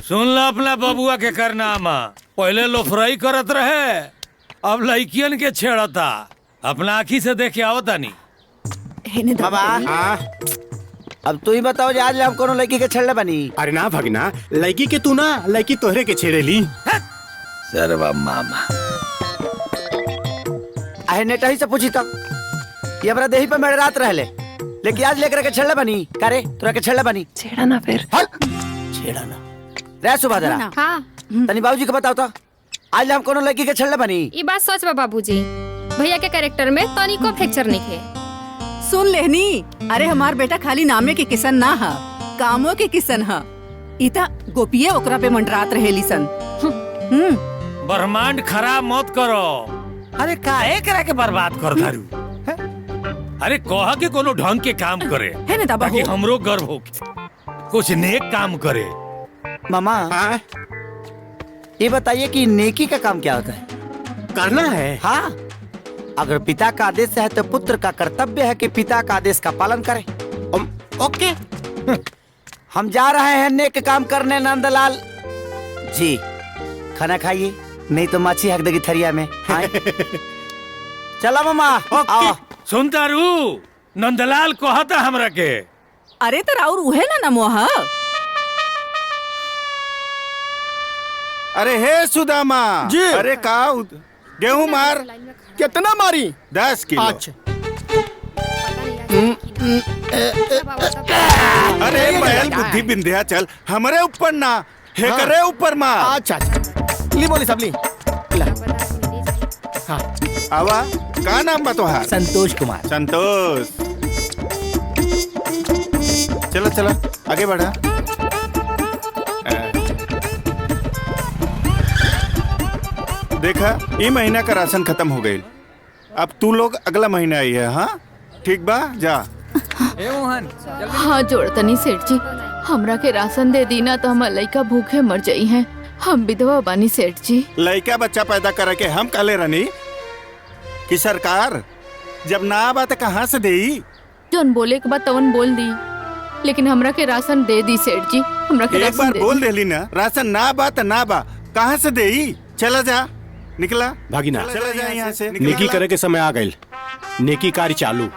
सुन ला अपना बबुआ के करनामा। पहले लोफराई करत रहे, अब लड़कियन के छेड़ता। अपना आँखी से देख के आवता नहीं। बाबा अब तू ही बताओ आज हम कोनो लड़की के छेड़ले बनी। अरे ना भगना, लड़की के तू ना, लड़की तोहरे के छेड़ेली। सरवा मामा आहे नेटा ही से पूछी तो ये हमरा देही पे मेरे रात रहले, लेकिन आज लेकर के छेड़ले बनी। करे तोरा के छेड़ले बनी। छेड़ा ना फिर। छेड़ा ना रे सुभादरा। हाँ तनी बाबूजी के बताओ तो आज हम कोनो लड़की के छेड़ले बनी। ये बात सच बा बाबूजी। भैया के कैरेक्टर में तनिको फ्रैक्चर नहीं है। सुन लेहनी, अरे हमार बेटा खाली नामे के किसन ना हा, कामों के किसन हा। इता गोपिये ओकरा पे मंडरात रहेली सन। ब्रह्मांड खराब मत करो। अरे काहे करा के बर्बाद कर दारू। अरे कहा के कोनो ढंग के काम करे है ना दादा, ताकि हमरो गर्व हो, कुछ नेक काम करे। मामा ये बताइए कि नेकी का काम क्या होता है? करना है। हाँ, अगर पिता का आदेश है तो पुत्र का कर्तव्य है कि पिता का आदेश का पालन करे। ओके। हम जा रहे हैं नेक काम करने नंदलाल जी। खाना खाइए, नहीं तो माछी हक देगी थरिया में। चलो मामा। आओ। सुन तारू, नंदलाल कहता हमरा के। अरे तो राउर उहे ना नमोहा। अरे हे सुदामा जी। अरे का गेहूं मार। कितना मारी? 10 किलो। अच्छा। अरे बैल बुद्धि बिंधिया चल, हमारे ऊपर ना हे करे ऊपर मार। अच्छा ली बोली सब ली। आवा का नाम बा तोहार? संतोष कुमार। संतोष। चलो चलो आगे बढ़ा। देखा ये महीना का राशन खत्म हो गई। अब तू लोग अगला महीना आई है। हाँ ठीक बा, जा। हाँ जोड़तनी सेठ जी, हमरा के राशन दे दी ना तो हमार लइका भूखे मर जाई हैं। हम विधवा बानी सेठ जी। लड़का बच्चा पैदा करे के हम काले रानी कि सरकार जब ना बा तो कहाँ से देई? जोन बोले के बाद तवन बोल दी, लेकिन हमरा के राशन दे दी सेठ जी। हमरा के एक राशन बार दे बोल दी। देली ना, राशन ना बा तो ना बा, कहाँ से देई? चला जा, निकला भागिना, चला जा यहाँ से। नेकी करे के समय आ गई। नेकी कार्य चालू।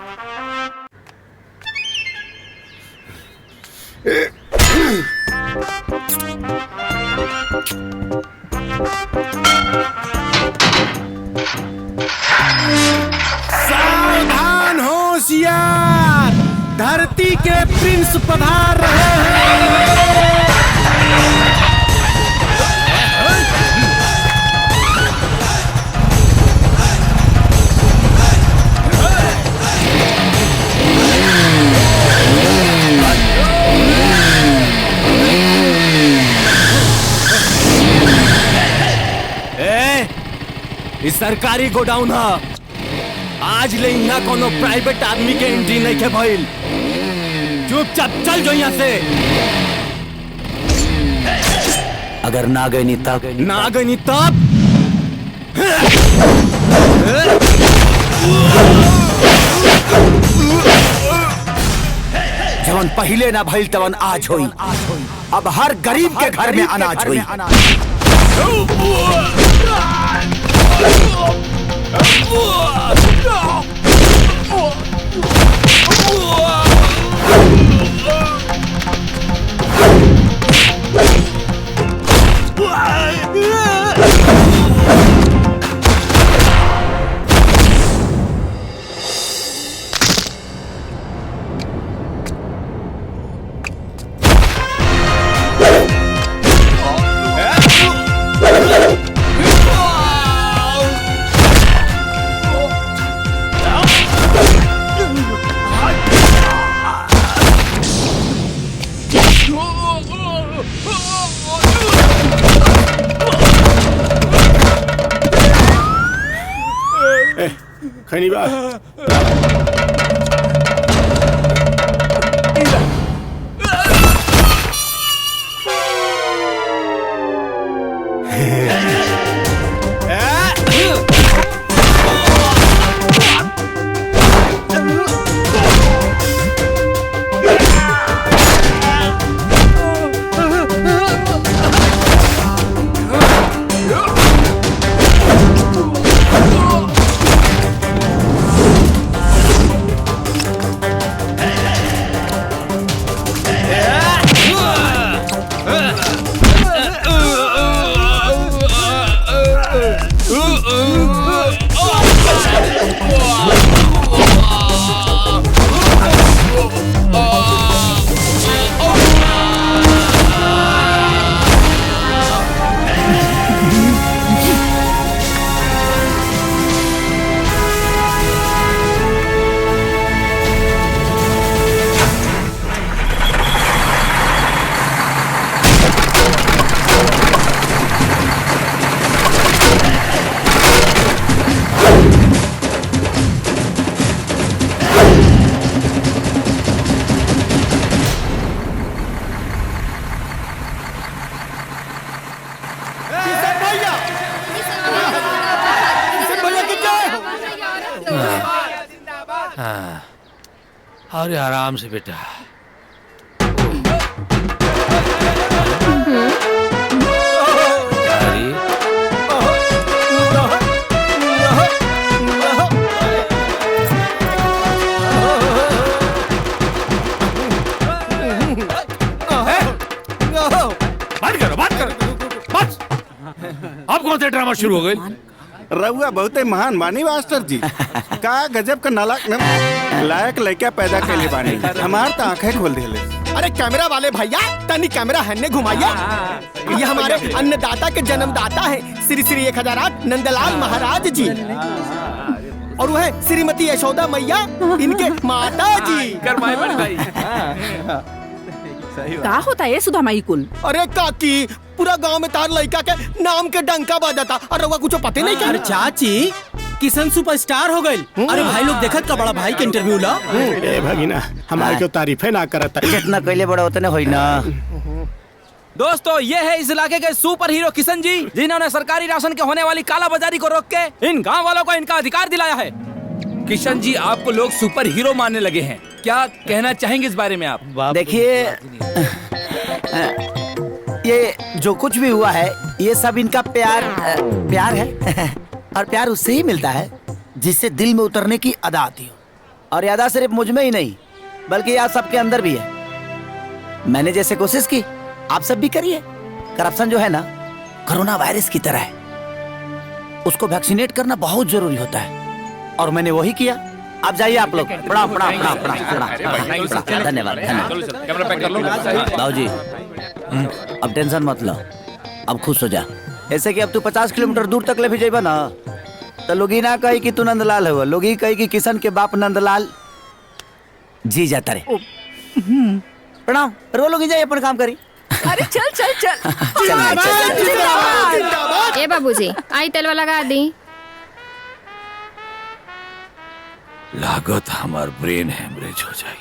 सावधान होशियार, धरती के प्रिंस पधार रहे हैं। इस सरकारी गोडाउन है। आज ले यहाँ कोनो प्राइवेट आदमी के एंट्री नहीं के भइल। चुपचाप चल जो यहाँ से। अगर ना गई नी तब ना गई तब जवन पहले ना भइल तवन आज होई। अब हर गरीब के घर में अनाज होई। खैनी बा। अरे आराम से बेटा। अरे बात करो बात करो बस। अब कौन सा ड्रामा शुरू हो गई? रउआ बहुत महान बानी मास्टर जी। का गजब का लायक लड़का पैदा कैले बानी। हमार तो आंखें खोल दिले। अरे कैमरा वाले भैया तनी कैमरा हन्ने घुमाइए। ये हमारे अन्नदाता के जन्मदाता है श्री श्री 1008 नंदलाल महाराज जी और वह श्रीमती यशोदा मैया इनके माता जी। का होता है सुधा माई कुल? अरे काकी पूरा गांव में तार लड़का के नाम के डंका बजाता और रउआ कुछ पते नहीं क्या? अरे चाची किशन सुपरस्टार हो गए। अरे भाई लोग देखत का बड़ा भाई के इंटरव्यू ला। ए भगिना हमारे को तारीफे ना करता। जितना कैले बड़ा होता होई ना। दोस्तों ये है इस इलाके के सुपर हीरो किशन जी, जिन्होंने सरकारी राशन के होने वाली काला बाजारी को रोक के इन गांव वालों को इनका अधिकार दिलाया है। किशन जी आपको लोग सुपर हीरो मानने लगे हैं, क्या कहना चाहेंगे इस बारे में आप? देखिए ये जो कुछ भी हुआ है ये सब इनका प्यार है और प्यार उससे ही मिलता है जिससे दिल में उतरने की अदा आती हो। और ये अदा सिर्फ मुझ में ही नहीं बल्कि आप सबके अंदर भी है। मैंने जैसे कोशिश की आप सब भी करिए। करप्शन जो है ना कोरोना वायरस की तरह है, उसको वैक्सीनेट करना बहुत जरूरी होता है और मैंने वही किया। आप जाइए आप लोग। प्रणाम प्रणाम प्रणाम प्रणाम। धन्यवाद धन्यवाद। बाबूजी अब टेंशन मत लो, अब खुश हो जा। ऐसे कि अब तू 50 किलोमीटर दूर तक ले भी जाइबा ना तो लोग ही ना कही कि तू नंदलाल है, लोग ही कही कि किशन के बाप नंदलाल जी जाता रे। प्रणाम। रो लोग जाइए अपन काम करी। अरे चल चल चल। ए बाबूजी आई तेलवा लगा दी। लागत हमार ब्रेन हेमरेज हो जाए।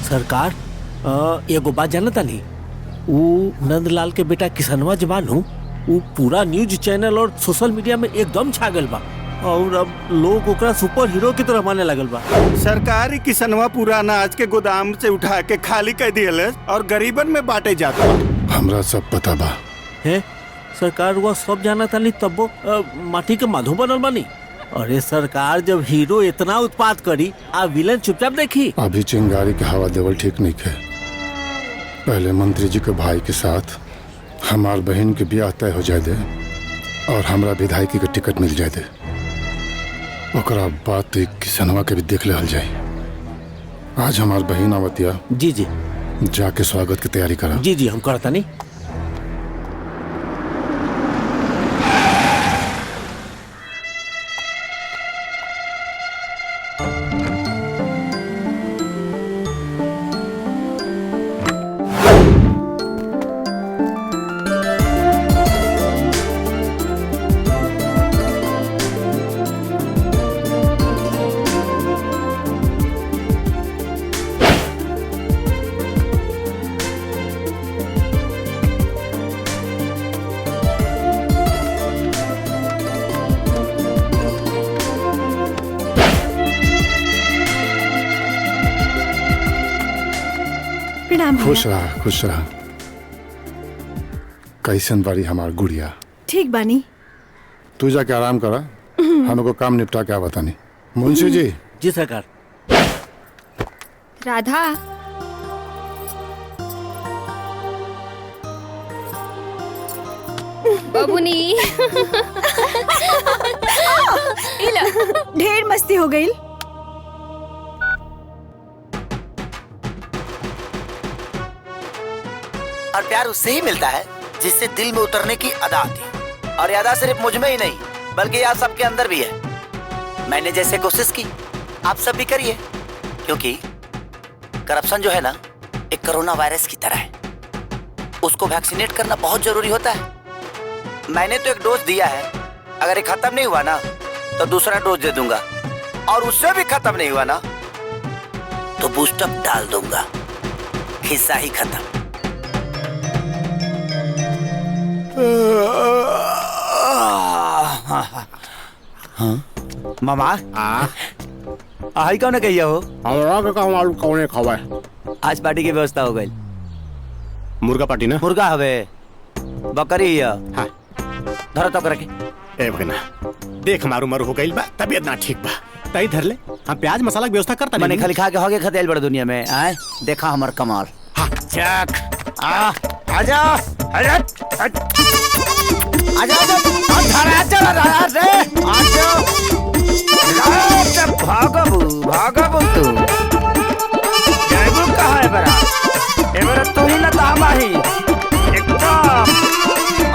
सरकार एगो बात जानता नहीं, वो नंदलाल के बेटा किसनवा जवान हूँ, वो पूरा न्यूज चैनल और सोशल मीडिया में एकदम छा गल बा और अब लोग ओकरा सुपर हीरो की तरह माने लगल बा। सरकारी किसनवा पूरा अनाज के गोदाम से उठा के खाली कर दिए और गरीबन में बांटे जाता। हमरा सब पता बा। है सरकार वो सब जाना था नहीं तब वो माटी के माधो बनल बानी। अरे सरकार जब हीरो इतना उत्पाद करी आ विलन चुपचाप देखी। अभी चिंगारी के हवा देवल ठीक नहीं है। पहले मंत्री जी के भाई के साथ हमार बहन के ब्याह तय हो जाए दे और हमरा विधायकी के टिकट मिल जाए दे। ओकरा बाद तो किसनवा के भी देख ले जाए। आज हमार बहन आवतिया। जी जी जाके स्वागत की तैयारी करा। जी जी हम करता नहीं। खुश रहा खुश रहा। कैसन बारी हमार गुड़िया? ठीक बानी। तू जाके आराम करा, हम को काम निपटा के बतानी। मुंशी जी। जी सरकार। राधा बबुनी ढेर मस्ती हो गई। और प्यार उससे ही मिलता है जिससे दिल में उतरने की अदा आती है। और ये अदा सिर्फ मुझ में ही नहीं बल्कि आप सबके अंदर भी है। मैंने जैसे कोशिश की आप सब भी करिए, क्योंकि करप्शन जो है ना एक कोरोना वायरस की तरह है, उसको वैक्सीनेट करना बहुत जरूरी होता है। मैंने तो एक डोज दिया है, अगर ये खत्म नहीं हुआ ना तो दूसरा डोज दे दूंगा, और उससे भी खत्म नहीं हुआ ना तो बूस्टअप डाल दूंगा। हिस्सा ही खत्म। हाँ? मामा आई कौन कहिया हो? कौन खवा आज पार्टी की व्यवस्था हो गई। मुर्गा पार्टी ना? मुर्गा हवे बकरी है। हाँ। धरो तो करके। ए भगना देख मारू मारू हो गई बा, तबीयत ना ठीक बा, तई धर ले। हम प्याज मसाला की व्यवस्था करता मैंने खाली खा के होगे खतेल बड़ दुनिया में आए। देखा हमार कमाल। हाँ। चक आजा आजा आजा आजा भागबू भागबू तू जाइबू कहाँ है बरा? एबरा तू ही ना दामा ही एकदम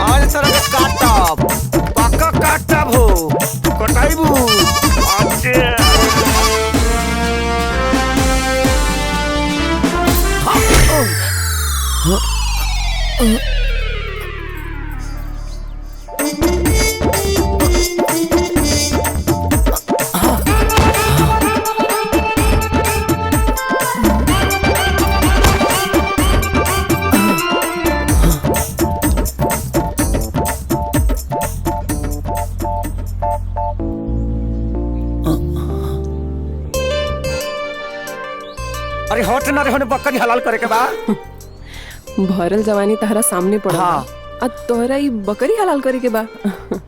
आज तरह काटब पक्का काटब हो कटाइबू। अच्छा अरे होट ना रे बकरी हलाल करे के बा। भरल जवानी तहरा सामने पड़ा। हाँ। अब तोहरा ही बकरी हलाल करे के बा।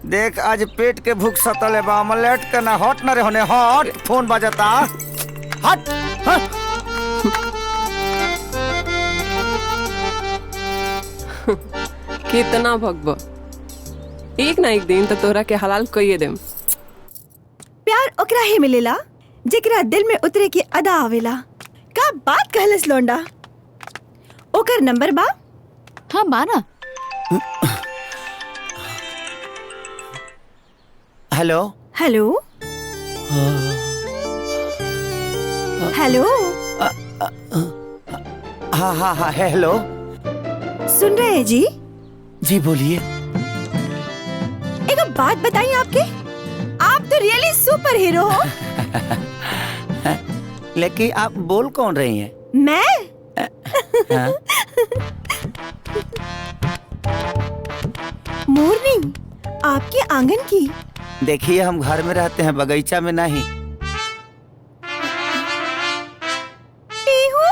देख आज पेट के भूख सतले बा, मलेट के ना हट ना रे होने हट। फोन बजता हट हट। कितना भगवा, एक ना एक दिन तो तोहरा के हलाल कइए देम। प्यार ओकरा ही मिलेला जेकरा दिल में उतरे की अदा आवेला। का बात कहलस लौंडा। ओकर नंबर बा? हाँ बाना। Hello hello hello. हाँ हाँ हाँ हेलो। सुन रहे हैं जी? जी बोलिए। एक बात बताइए, आपके आप तो रियली सुपर हीरो हो। लेकिन आप बोल कौन रही हैं? मैं? हाँ? मोरनी आपके आंगन की। देखिए हम घर में रहते हैं, बगीचा में नहीं। पीहू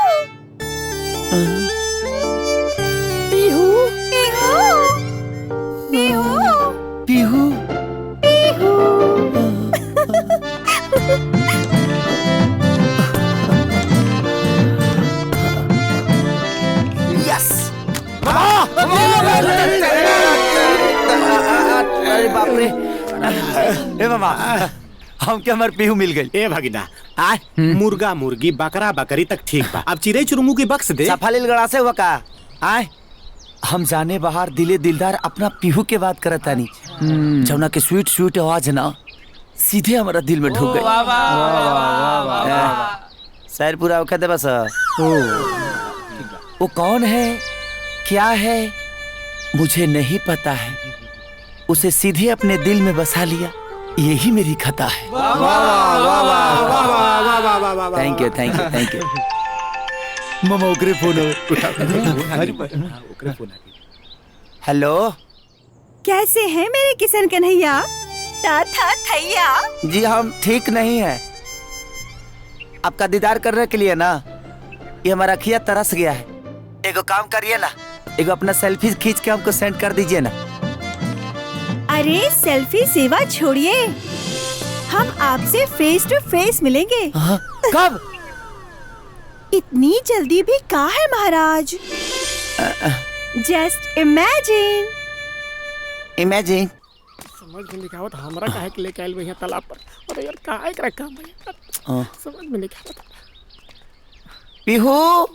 पीहू पीहू पीहू पीहू। यस। अरे बाप रे। ए मामा हम क्या हमार पीहू मिल गई। ए भगिना मुर्गा मुर्गी बकरा बकरी तक ठीक बा, अब चिड़ै चुरमू की बक्स दे। सफालिल गड़ा से हुआ का आए। हम जाने बाहर दिले दिलदार अपना पीहू के बात करत तानी, जौना के स्वीट स्वीट आवाज ना सीधे हमारा दिल में ढुक गई। शायर पूरा औखा दे बस। वो कौन है क्या है मुझे नहीं पता है, उसे सीधे अपने दिल में बसा लिया, यही मेरी खता है। Thank you thank you thank you. मामा ओकरे फोन। हेलो कैसे हैं मेरे किशन कन्हैया? था थैया। जी हम ठीक नहीं है। आपका दीदार करने के लिए ना ये हमारा अखिया तरस गया है। एगो काम करिए ना, एगो अपना सेल्फी खींच के हमको सेंड कर दीजिए ना। अरे सेल्फी सेवा छोड़िए, हम आपसे फेस टू फेस मिलेंगे। कब? इतनी जल्दी भी कहाँ है महाराज? Just imagine. इमेजिन समझ में नहीं आवत हमरा काहे के लेके आइल भैया तालाब पर। अरे यार काहे एकरा काम भैया समझ में नहीं आवत। पीहू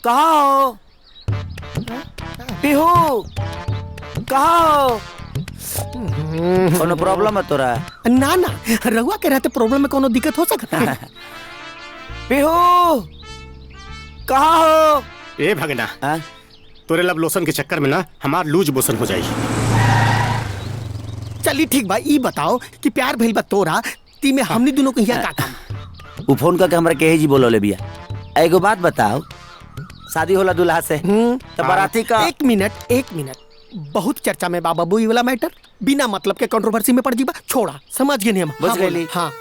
कहाँ हो? पीहू कहाँ हो? कोनो प्रॉब्लम है तोरा? ना ना, रहुआ के रहते प्रॉब्लम में कोनो दिक्कत हो सकता है? पीहू कहाँ हो? ए भगना, तोरे लब लोशन के चक्कर में ना हमार लूज मोशन हो जाई। चली ठीक बा, ई बताओ कि प्यार भइल बा तोरा ती में हमनी दोनों को हिया का काम? उ फोन करके हमरा केहे जी बोलौले बिया। एगो बात बताओ, शादी होला दूल्हा से तो बाराती का? एक मिनट, बहुत चर्चा में बाबा बुई वाला मैटर, बिना मतलब के कंट्रोवर्सी में पड़ जीबा। छोड़ा, समझ गए हम। बुझ गइली। हाँ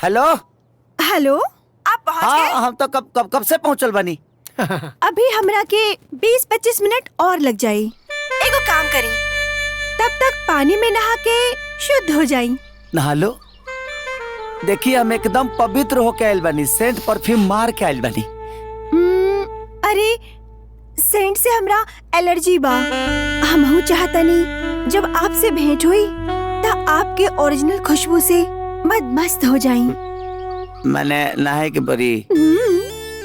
हेलो हेलो, आप पहुंच गए? हाँ, हम तो कब से पहुंचल बनी। अभी हमरा के 20-25 मिनट और लग जाई। एगो काम करी, तब तक पानी में नहा के शुद्ध हो जाई। नहा लो। देखिए हम एकदम पवित्र होके आयल बनी, सेंट परफ्यूम मार के आयल बनी। अरे सेंट से हमरा एलर्जी बा। हमहू चाहतनी जब आपसे भेंट हुई तब आपके ओरिजिनल खुशबू से मस्त हो जाई। मैंने नहाए के बरी।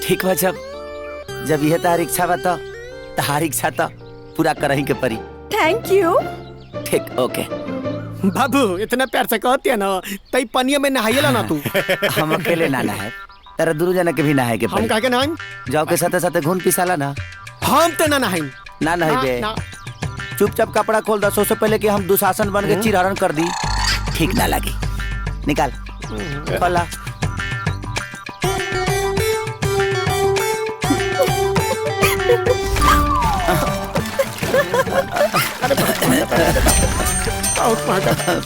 ठीक बा, जब यह तार इच्छा बा तो तहार इच्छा तो पूरा करही के परी। Thank you. ठीक, ओके। बाबू इतना प्यार से कहती है ना, तई पनिया में नहाइला ना तू। हम अकेले ना नहाए, तेरा दूर जाने के भी नहाए के परी। हम काहे के नहाई? जाओ के साथे साथे घून पिसाला ना। हम तो ना नहाई। ना नहाई बे। चुपचाप कपड़ा खोल दो, सबसे पहले कि हम दुशासन बन के चिरहरण कर दी, ठीक ना लगी। निकाल खोला।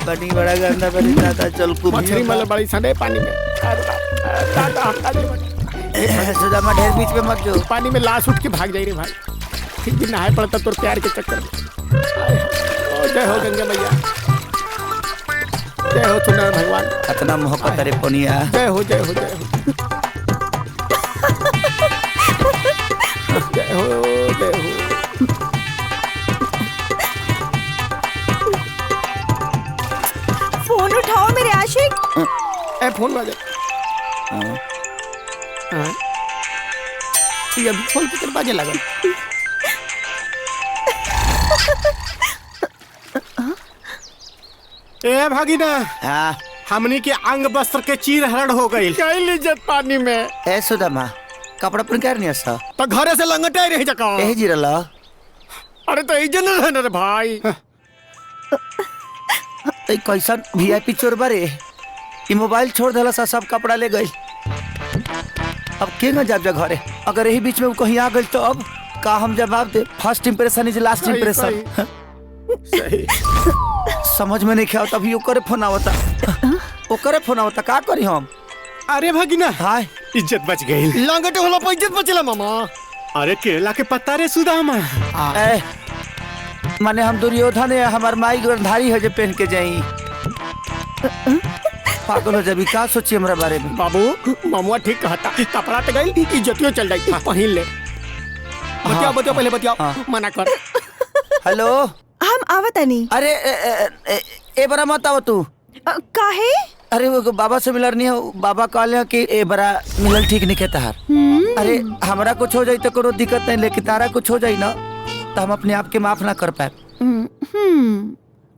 पानी बड़ा गंदा बनी था, चल कुछ मछली मतलब बड़ी सने पानी में। सुदामा ढेर बीच में मत जो, पानी में लाश उठ के भाग जाई रे भाई। ठीक भी नहाए पड़ता तोर प्यार के चक्कर में। जय हो गंगा मैया, जय हो सुंदर भगवान। इतना मोहब्बत रे पनिया। जय हो जय हो जय हो जय हो जय हो। फोन उठाओ मेरे आशिक। ए फोन बाजे। ये अभी फोन किधर बाजे लगा? ए भागीना, हाँ हमनी के अंग वस्त्र के चीर हरण हो गई। गई इज्जत पानी में। ए सुदामा, कपड़ा पहन कर नहीं आसा तो घरे से लंगटे रही जका। ए जिरला। अरे तो इज्जत न है रे भाई। ए कैसा वीआईपी चोर बारे, ई मोबाइल छोड़ देला सा, सब कपड़ा ले गई। अब के न जाब जा घरे? अगर यही बीच में वो कहीं आ गई तो अब का हम जवाब दे? First impression is last impression. समझ में नहीं क्या होता। अभी ओकरे फोन आवता, का करी हम? अरे भगिना, हाय इज्जत बच गई। लंगटे होला पर इज्जत बचला मामा। अरे केला के पत्ता रे सुदामा। माने हम दुर्योधन है, हमार माई गंधारी है जो पहन के जाई। पागल हो जाबी, का सोची हमरा बारे में? बाबू मामुआ ठीक कहता, कपड़ा तो गई, इज्जतियों चल जाई। पहन ले। बतियाओ पहले बतियाओ, मना कर। हेलो, हम आवतनी। अरे ए बरा मत आव तू। काहे? अरे वो बाबा से मिलर नहीं है, बाबा कहले कि ए बरा मिलल ठीक नहीं कहता है। अरे हमरा कुछ हो जाई तो कोनो दिक्कत नहीं, लेकिन तारा कुछ हो जाई ना तो हम अपने आप के माफ ना कर पाए।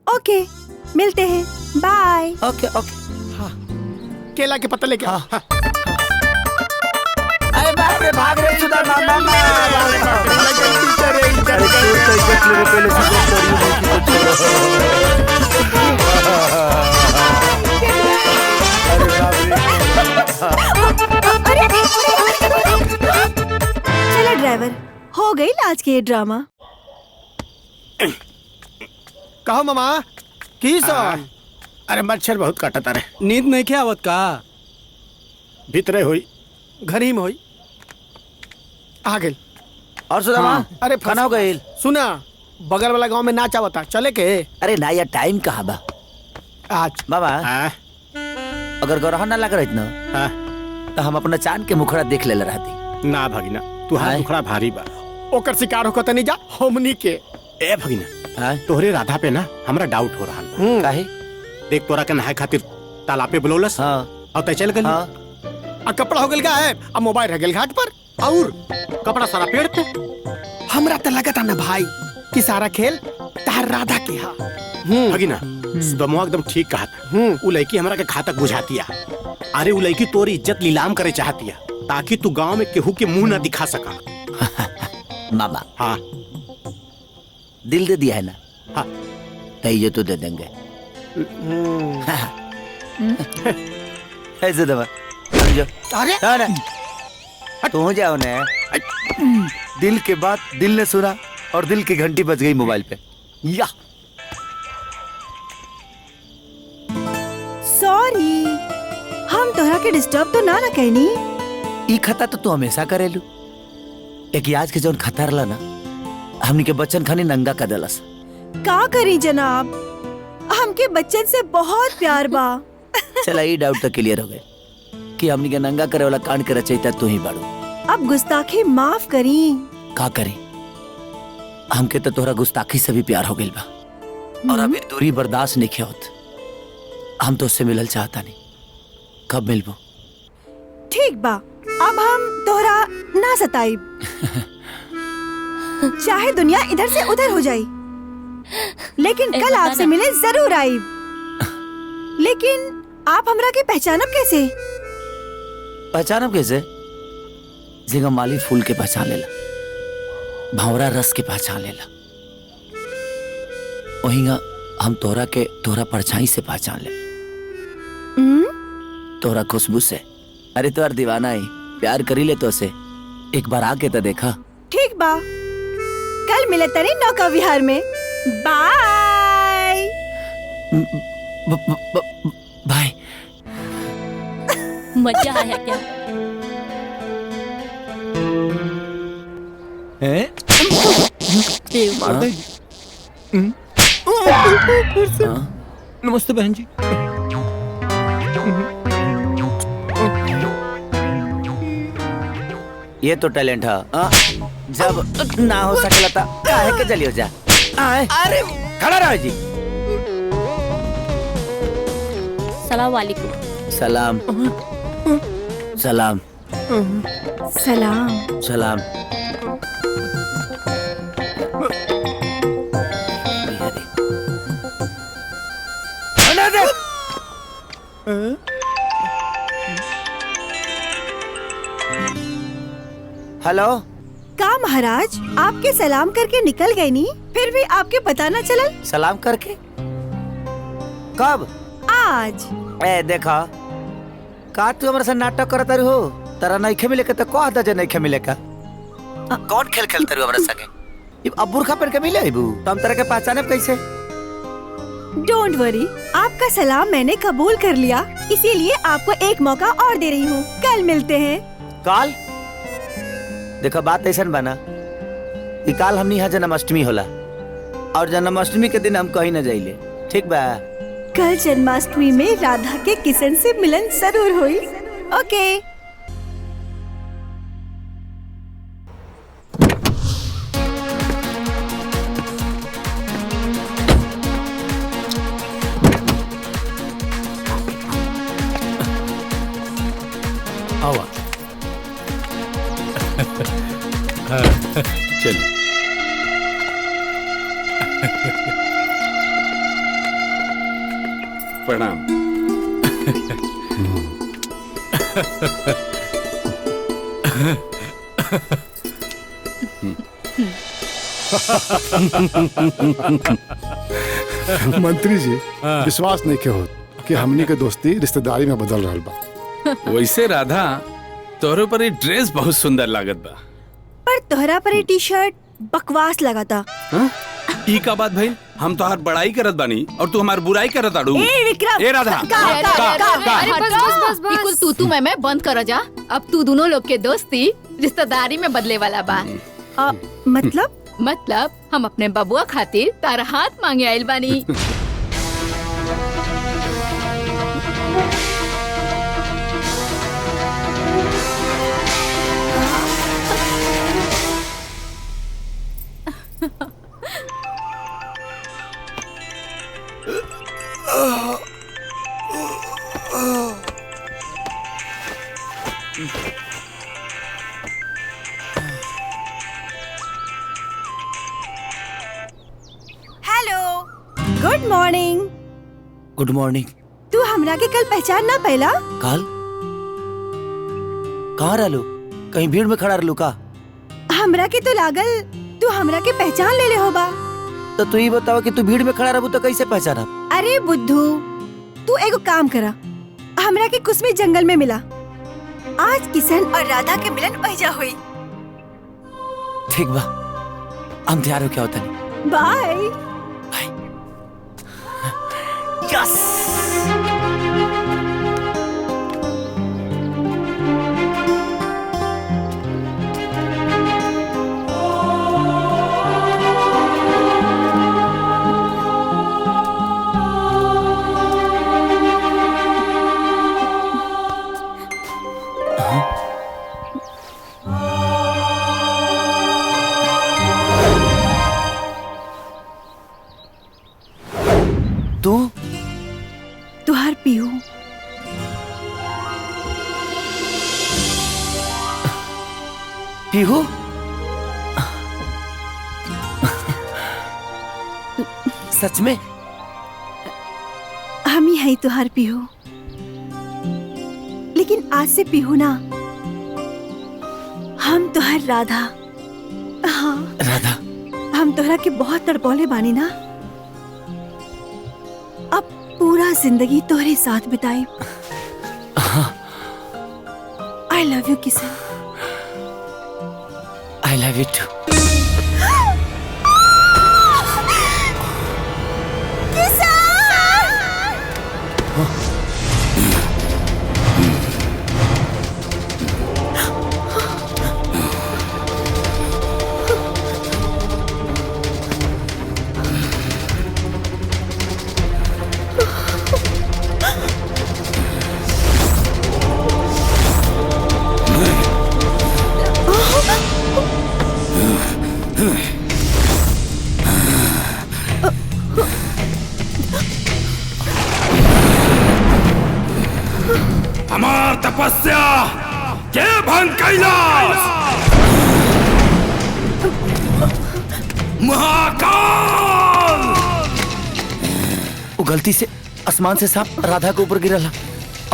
ओके, मिलते हैं, बाय। ओके ओके। हाँ, केला के पत्ता लेके। हाँ। अरे बाप रे, भाग रे सुदामा मामा। चलो ड्राइवर, हो गई आज के ये ड्रामा। कहो मामा किशन अरे मच्छर बहुत काटता रे। नींद नहीं क्या आवत का? भीतरे हुई घर ही में हुई आ गई। और सुदामा अरे खाना हो गई? सुना बगल वाला गांव में नाच आवता चले के? अरे ना यार टाइम कहाँ बा आज बाबा। अगर गौरहा ना लग रही ना तो हम अपना चांद के मुखड़ा देख ले रहती। ना भगिना तुहार मुखड़ा भारी बा। ओकर शिकार होकर तनी जा हमनी के। ए भगिना तोहरे राधा पे ना हमरा डाउट हो रहा है। काहे? देख तोरा के नहाए खातिर तालाब पे बुलौलस और तय चल गई। आ कपड़ा हो गल का है अब मोबाइल रह गल घाट पर और कपड़ा सारा पेड़ पे। हमरा तो लगता ना भाई कि सारा खेल तार राधा के हा। भगिना सुदमुआ एकदम ठीक कहा था। उ लड़की हमरा के घातक बुझातिया। अरे उ लड़की तोरी इज्जत नीलाम करे चाहतिया ताकि तू गांव में केहू के मुंह ना दिखा सका। मामा हाँ दिल दे दिया है ना। हाँ तो ये तो दे देंगे। ऐसे दबा अरे तू जाओ ना। दिल के बात दिल ने सुना और दिल की घंटी बज गई मोबाइल पे। या सॉरी हम तोहरा के डिस्टर्ब तो ना कहनी। ई खता तो तू हमेशा करेलू। एक आज के जौन खतर ला ना हमनी के बच्चन खानी नंगा कर देलस। का करी जनाब हमके बच्चन से बहुत प्यार बा। चला ये डाउट तो क्लियर हो गए कि हमनी के नंगा करे वाला कांड के रचयिता तू ही बाड़ू। अब गुस्ताखी माफ करी। का करी हमके तो तोहरा गुस्ताखी से भी प्यार हो गइल बा और अभी दूरी बर्दाश्त नहीं होत। हम तो उससे मिलल चाहता नहीं। कब मिलबो? ठीक बा अब हम तोहरा ना सताइब। चाहे दुनिया इधर से उधर हो जाए लेकिन कल आपसे मिले जरूर आइब। लेकिन आप हमरा के पहचानब कैसे? पहचानब कैसे? जिंगा माली फूल के पहचान लेला, भंवरा रस के पहचान लेला, वहींगा हम तोहरा के तोहरा परछाई से पहचान ले। तोहरा खुशबू से। अरे तोहर दीवाना ही प्यार करी ले तो से एक बार आके तो देखा। ठीक बा कल मिले तरी नौका विहार में। Bye bye. मजा आया क्या? मार दे। नमस्ते बहन जी। ये तो टैलेंट है। जब ना हो सकला था काहे के जलियो जा। अरे खड़ा रहो जी। सलाम वालेकुम। सलाम सलाम सलाम सलाम। हेलो। का महाराज आपके सलाम करके निकल गए नी फिर भी आपके पता न चलल? सलाम करके? कब? आज। ए देखा का तू हमारे साथ नाटक करत हो? तारा नहीं मिले तो कह दा जे नहीं मिले का। कौन खेल खेलते हो हमारे संगे? अब बुरखा पहन के मिले अबू तो हम तरह के पहचाने कैसे? डोंट वरी आपका सलाम मैंने कबूल कर लिया इसीलिए आपको एक मौका और दे रही हूँ। कल मिलते हैं। काल? देखो बात ऐसा बना कि काल हमनी यहाँ जन्माष्टमी होला और जन्माष्टमी के दिन हम कहीं न जाइले। ठीक बा? कल जन्माष्टमी में राधा के किशन से मिलन जरूर हुई। ओके आवा। चल प्रणाम। मंत्री जी विश्वास नहीं के हो कि हमनी के दोस्ती रिश्तेदारी में बदल रहा बा। वैसे राधा तोहरे पर ये ड्रेस बहुत सुंदर लागत बा। पर तोहरा पर टी शर्ट बकवास लगा था। ई का बात भाई, हम तो हर बड़ाई करत बानी और तू हमार बुराई करत आड़ू। ए विक्रम, ए राधा, अरे बस बिल्कुल तू मैं बंद कर जा। अब तू दोनों लोग के दोस्ती रिश्तेदारी में बदले वाला बा। मतलब हम अपने बबुआ खातिर तारा हाथ मांगे आइल बानी। Hello, good morning. Good morning. तू हमरा के कल पहचान ना पहला? काल कहाँ रहलू? कहीं भीड़ में खड़ा रहलू का? हमरा के तो लागल तू हमरा के पहचान ले ले होबा। तो तू ही बताओ कि तू भीड़ में खड़ा रहू तो कैसे पहचाना? अरे बुद्धू, तू एगो काम करा, हमरा के कुछ में जंगल में मिला। आज किशन और राधा के मिलन ओइजा हुई। ठीक बा, हम तैयार हो क्या होता नहीं। बाय। यस। तुहार पीहू। पीहू? सच में? हम ही है तुहार पीहू, लेकिन आज से पीहू ना, हम तुहार राधा। हाँ राधा, हम तोहरा के बहुत तड़पौले बानी ना, अब पूरा जिंदगी तोहरे साथ बिताई। I love you Kishan. I love you too. हमार तपस्या के भंग कैलाश महाकाल। वो गलती से आसमान से सांप राधा के ऊपर गिरला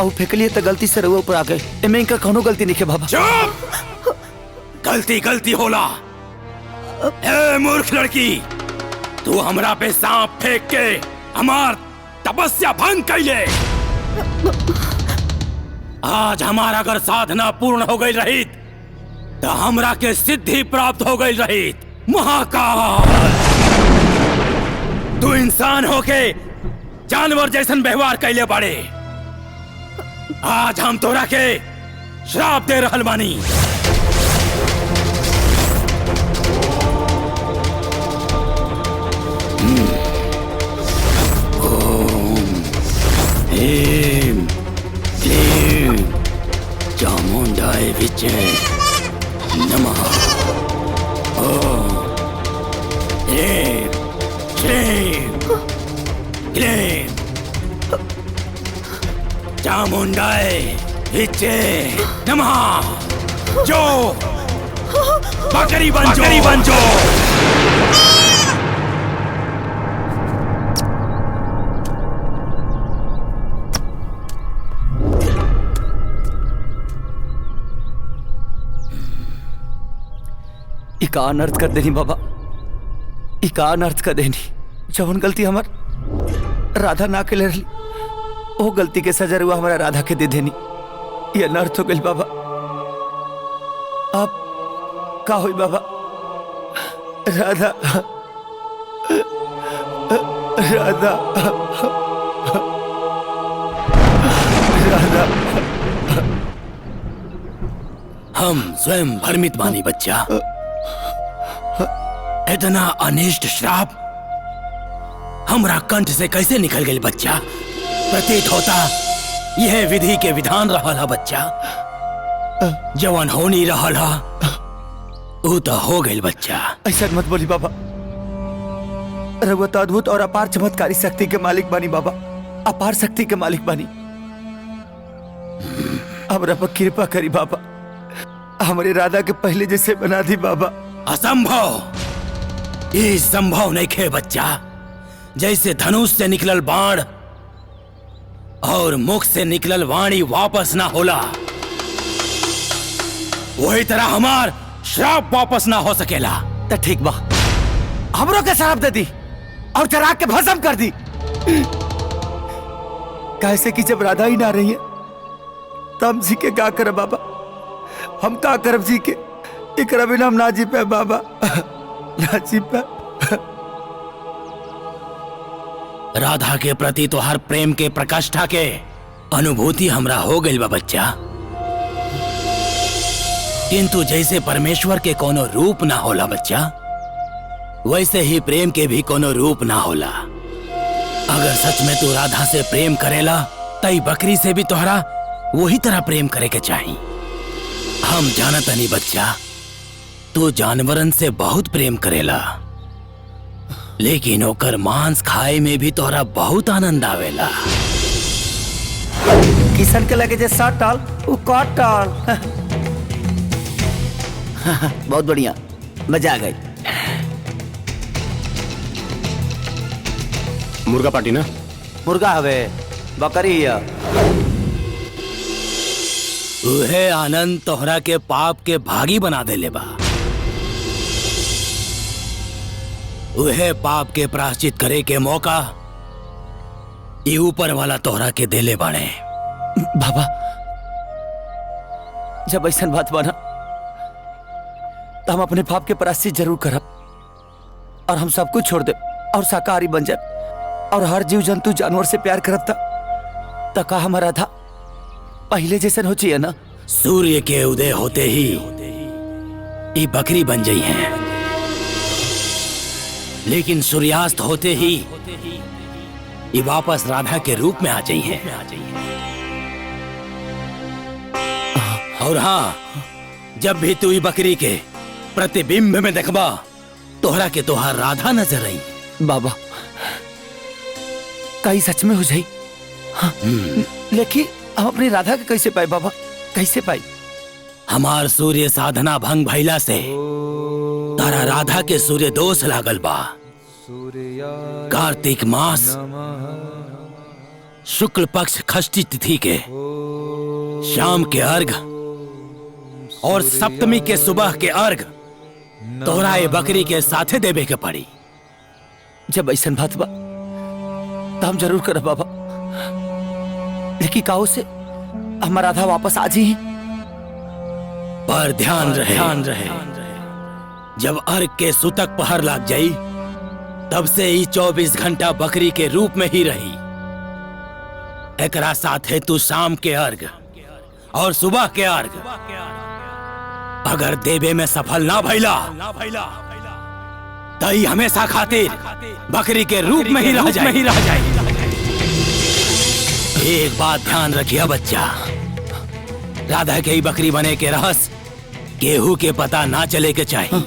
और फेंकलिए तो गलती से रउआ ऊपर आ गए। एमे इनका कौनो गलती नहीं है बाबा। चुप! गलती गलती होला। ए मूर्ख लड़की, तू हमरा पे सांप फेंक के हमार तपस्या भंग कैले। आज हमारा अगर साधना पूर्ण हो गई रही तो हमरा के सिद्धि प्राप्त हो गई रही। महाकाल, तू इंसान होके जानवर जैसन व्यवहार कैले बाड़े। आज हम तोरा के श्राप दे रहल बानी। Him, Him, Chamundai Viche, Namaha. Oh, Him, Him, Him, Chamundai Viche, Namaha. जो बकरी बन जो। इका अनर्थ कर देनी बाबा, इका अनर्थ कर देनी। जौन गलती हमार राधा ना के ले रही, वो गलती के सजा हुआ हमारा राधा के दे देनी। ये अनर्थ हो गई बाबा। अब का हुई बाबा? राधा राधा राधा हम स्वयं भ्रमित बानी बच्चा। इतना अनिष्ट श्राप हमरा कंठ से कैसे निकल गई बच्चा? प्रतीत होता यह विधि के विधान रहला बच्चा। जवन होनी रहला वो तो हो गई बच्चा। ऐसा मत बोली बाबा। रघुआ तो अद्भुत और अपार चमत्कारी शक्ति के मालिक बानी बाबा, अपार शक्ति के मालिक बानी। हमरा पर कृपा करी बाबा, हमारे राधा के पहले जैसे बना दी बाबा। असंभव, ये संभव नहीं खे बच्चा। जैसे धनुष से निकलल बाण और मुख से निकलल वाणी वापस ना होला, वही तरह हमार श्राप वापस ना हो सकेला। तो ठीक बा, हमरों के श्राप दे दी और जरा के भस्म कर दी। कैसे कि जब राधा ही ना रही है तो हम जी के का करब बाबा? हम का करब जी के? एकरा बिना हम ना जी पे बाबा, ना जी पे। राधा के प्रति तो हर प्रेम के प्रकाष्ठा के अनुभूति हमरा हो गई बा बच्चा। किंतु जैसे परमेश्वर के कोनो रूप ना होला बच्चा, वैसे ही प्रेम के भी कोनो रूप ना होला। अगर सच में तू राधा से प्रेम करेला तई बकरी से भी तोहरा वही तरह प्रेम करे के चाही। हम जानत नहीं बच्चा, तू जानवरन से बहुत प्रेम करेला, लेकिन ओकर मांस खाए में भी तोहरा बहुत आनंद आवेला। किशन के लगे जे सटल उ कटल। बहुत बढ़िया, मजा आ गई। मुर्गा पार्टी ना? मुर्गा हवे, बकरी है। उहे आनंद तोहरा के पाप के भागी बना देले बा। उहे पाप के प्रायश्चित करे के मौका ये ऊपर वाला तोहरा के देले बाणे। बाबा जब ऐसा बात बना तो हम अपने पाप के प्रायश्चित जरूर करब और हम सब कुछ छोड़ दे और शाकाहारी बन जाए और हर जीव जंतु जानवर से प्यार करब तक का हमारा था पहले जैसे हो चाहिए ना। सूर्य के उदय होते ही ये बकरी बन गई है, लेकिन सूर्यास्त होते ही ये वापस राधा के रूप में आ गई है। और हाँ, जब भी तू बकरी के प्रतिबिंब में देखबा तोहरा के तोहार राधा नजर आई। बाबा कई सच में हो जाई। हाँ, लेकिन हम अपनी राधा के कैसे पाए बाबा? कैसे पाई? हमार सूर्य साधना भंग भइला से तारा राधा के सूर्य दोष लागल बा। कार्तिक मास शुक्ल पक्ष षष्ठी तिथि के शाम के अर्घ और सप्तमी के सुबह के अर्घ तोहरा ये बकरी के साथे देवे के पड़ी। जब ऐसा बात बा तो हम जरूर करब बाबा, लेकिन काहो से हमारा राधा वापस आ जी। पर ध्यान रहे जब अर्घ के सुतक पहर लाग जाई तब से ही 24 घंटा बकरी के रूप में ही रही। एकरा साथे तू शाम के अर्घ और सुबह के अर्घ अगर देवे में सफल ना भइला तई हमेशा खातिर बकरी के रूप में ही रह जाए। एक बात ध्यान रखिए बच्चा, राधा के ही बकरी बने के रहस्य केहू के पता ना चले के चाहिए।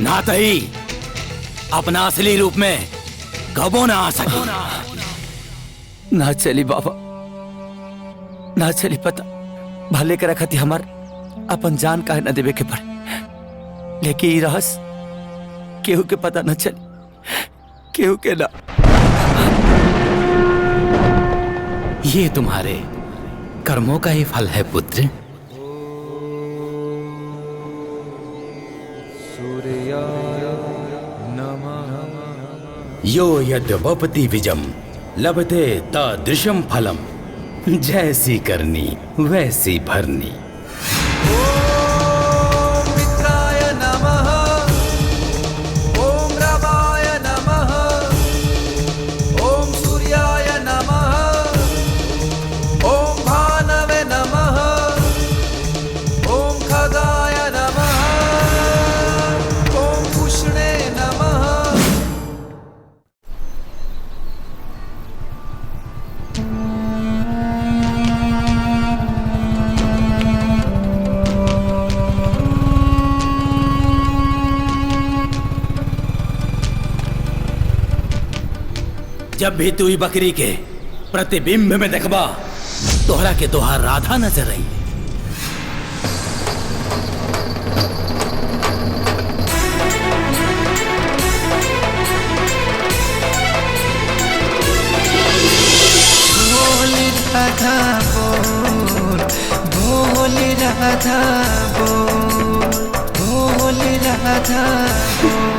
ना तई अपना असली रूप में कबो ना आ सके। ना चली बाबा, ना चली पता भले के रखती हमार अपन जान काहे न देवे के पड़े, लेकिन ये रहस्य केहू के पता न चले, केहू के ना। ये तुम्हारे कर्मों का ही फल है पुत्र। यो यद्वपति विजम लभते तादृशम फलम, जैसी करनी वैसी भरनी। ओम मित्राय नमः, ओम रवाय नमः, जब भी तू ई बकरी के प्रतिबिंब में देखबा तोहरा के तोहार राधा नजर आई। राधा बोल, बोल राधा बोल, बोल राधा बोल।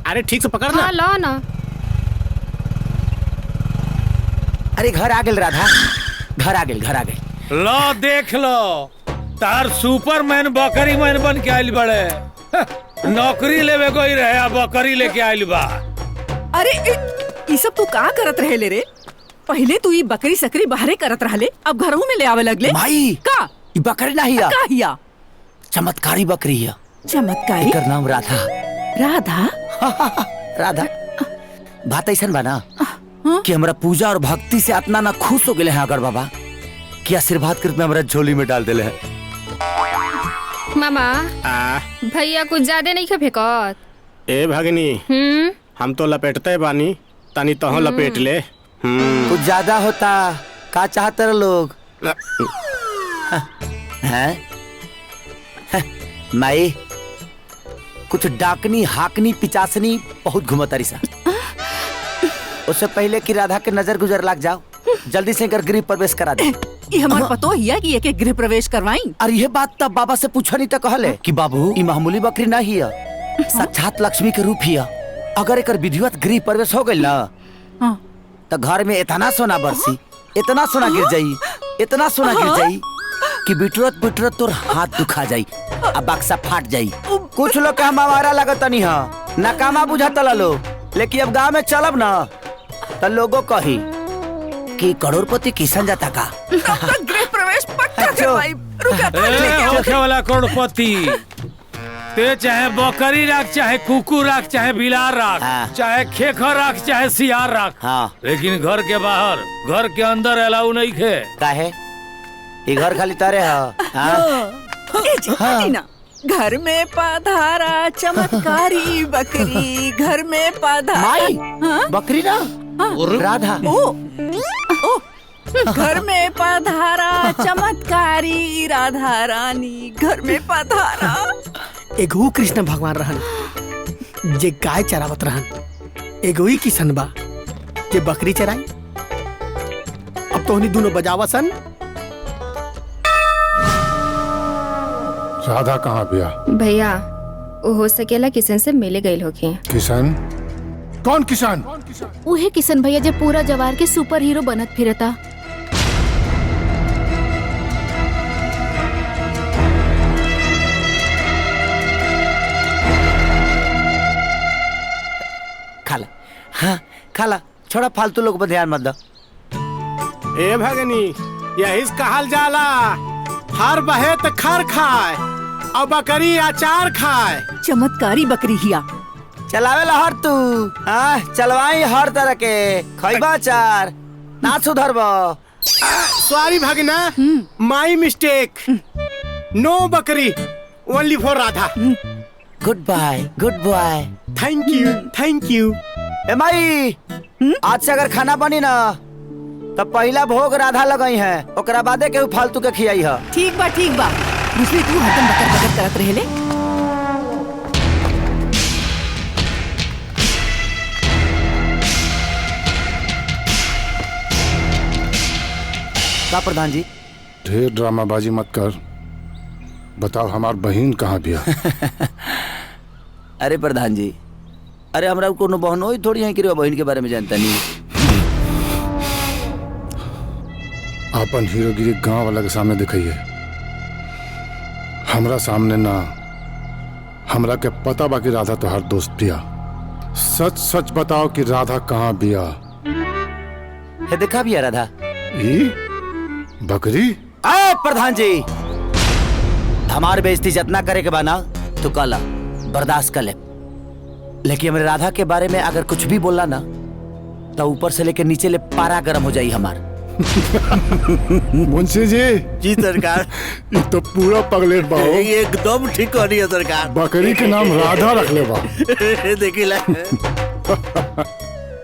अरे ठीक से पकड़ ना। हाँ, लो ना। अरे घर आ गेल राधा, घर आ गेल, घर आ गेल। लो देख लो, तार सुपरमैन बकरी मैन बन के आइल बड़े। नौकरी लेवे कोई रहे, बकरी लेके आइल बा। अरे ये सब तू का करत रहे ले रे? पहले तू ये बकरी सकरी बाहरे करत रहले, अब घरों में ले आवे लगले। भाई का ई बकरी नहीं है, का हिया? चमत्कारी बकरी है। चमत्कारी? एकर नाम राधा। राधा? राधा बात ऐसा बना कि हमरा पूजा और भक्ति से इतना ना खुश हो गए हैं अगर बाबा कि आशीर्वाद करके हमरा झोली में डाल दिले हैं। मामा भैया कुछ ज्यादा नहीं खा फेंकत। ए भगनी हम तो लपेटते बानी, तनी तहो लपेट ले। कुछ ज्यादा होता का चाहते रहे लोग हैं? माई कुछ डाकनी हाकनी पिचासनी बहुत घुमतारी सा। उससे पहले कि राधा के नजर गुजर लग जाओ, जल्दी से कर गृह प्रवेश करा दे। ये हमार पतो हिया कि एक गृह प्रवेश करवाई। अरे ये बात तब बाबा से पूछा नहीं तो कहले कि बाबू ये मामूली बकरी नहीं है, साक्षात लक्ष्मी के रूप ही है। अगर एक विधिवत गृह प्रवेश हो गई ना तो घर में इतना सोना बरसी, इतना सोना गिर जाई, इतना सोना गिर जाई कि बिटरत बिटरत तोर हाथ दुखा जाई, अब बक्सा फाट जाई। कुछ लोग के हम आवारा लगत नहीं है, नाकामा बुझाता लो, लेकिन अब गांव में चलब ना तो लोगों कही कि करोड़पति किसान जाता का। गृह प्रवेश पक्का करवाई। होखे वाला करोड़पति ते चाहे बकरी राख, चाहे कुकुर राख, चाहे बिलार राख, चाहे खेखर राख, चाहे सियार राख, लेकिन घर के बाहर, घर के अंदर अलाउ नहीं खे। काहे? ये घर खाली तारे है। घर में पधारा चमत्कारी बकरी, घर में पधारा बकरी ना राधा। घर में पधारा चमत्कारी राधा रानी, घर में पधारा। एगो कृष्ण भगवान रहन जे गाय चरावत रहन, एगो ही किशन बा जे बकरी चराई। अब तो उन्हीं दोनों बजावसन। राधा कहाँ बिया? भैया वो हो सकेला किशन से मिले गए होके। किशन? कौन किसान? उहे किशन भैया जो पूरा जवार के सुपर हीरो बनत फिरता। खाला, हाँ खाला, छोड़ा फालतू लोग पर ध्यान मत दो। ए भगनी यही कहल जाला, हर बहे त खर खाए और बकरी अचार खाए। चमत्कारी बकरी हिया। चलावे लहर तू, हाँ चलवाई हर तरह के, खैबा अचार ना सुधरबो। सॉरी भगना, माई मिस्टेक। नो बकरी, only for Radha. Good bye, good boy. Thank you, thank you. ए माई, आज से अगर खाना बनी ना तो पहला भोग राधा लगाई है, ओकरा बादे के फालतू के खियाई है। ठीक बा, ठीक बा। दूसरी तू हरदम बकर बकर करत रहेले। का प्रधान जी? ढेर ड्रामाबाजी मत कर, बताओ हमार बहन कहाँ बिया? अरे प्रधान जी, अरे हमरा कोनो बहनों ही थोड़ी है कि बहन के बारे में जानता नहीं। अपन हीरोगिरी गांव वाला के सामने दिखाइए, हमरा सामने ना। हमरा के पता बाकी राधा तोहार दोस्त बिया। सच सच बताओ कि राधा कहाँ बिया? है देखा बिया राधा? ई बकरी? आ प्रधान जी, हमार बेइज्जती जितना करे के बाना तो कला बर्दाश्त कर ले, लेकिन हमारे राधा के बारे में अगर कुछ भी बोला ना तो ऊपर से लेकर नीचे ले पारा गर्म हो जाई हमार। मुंशी जी। जी सरकार। ये तो पूरा पगलेट बा हो। एकदम ठीक हो रही है सरकार। बकरी के नाम राधा रख ले बा। देखी ला।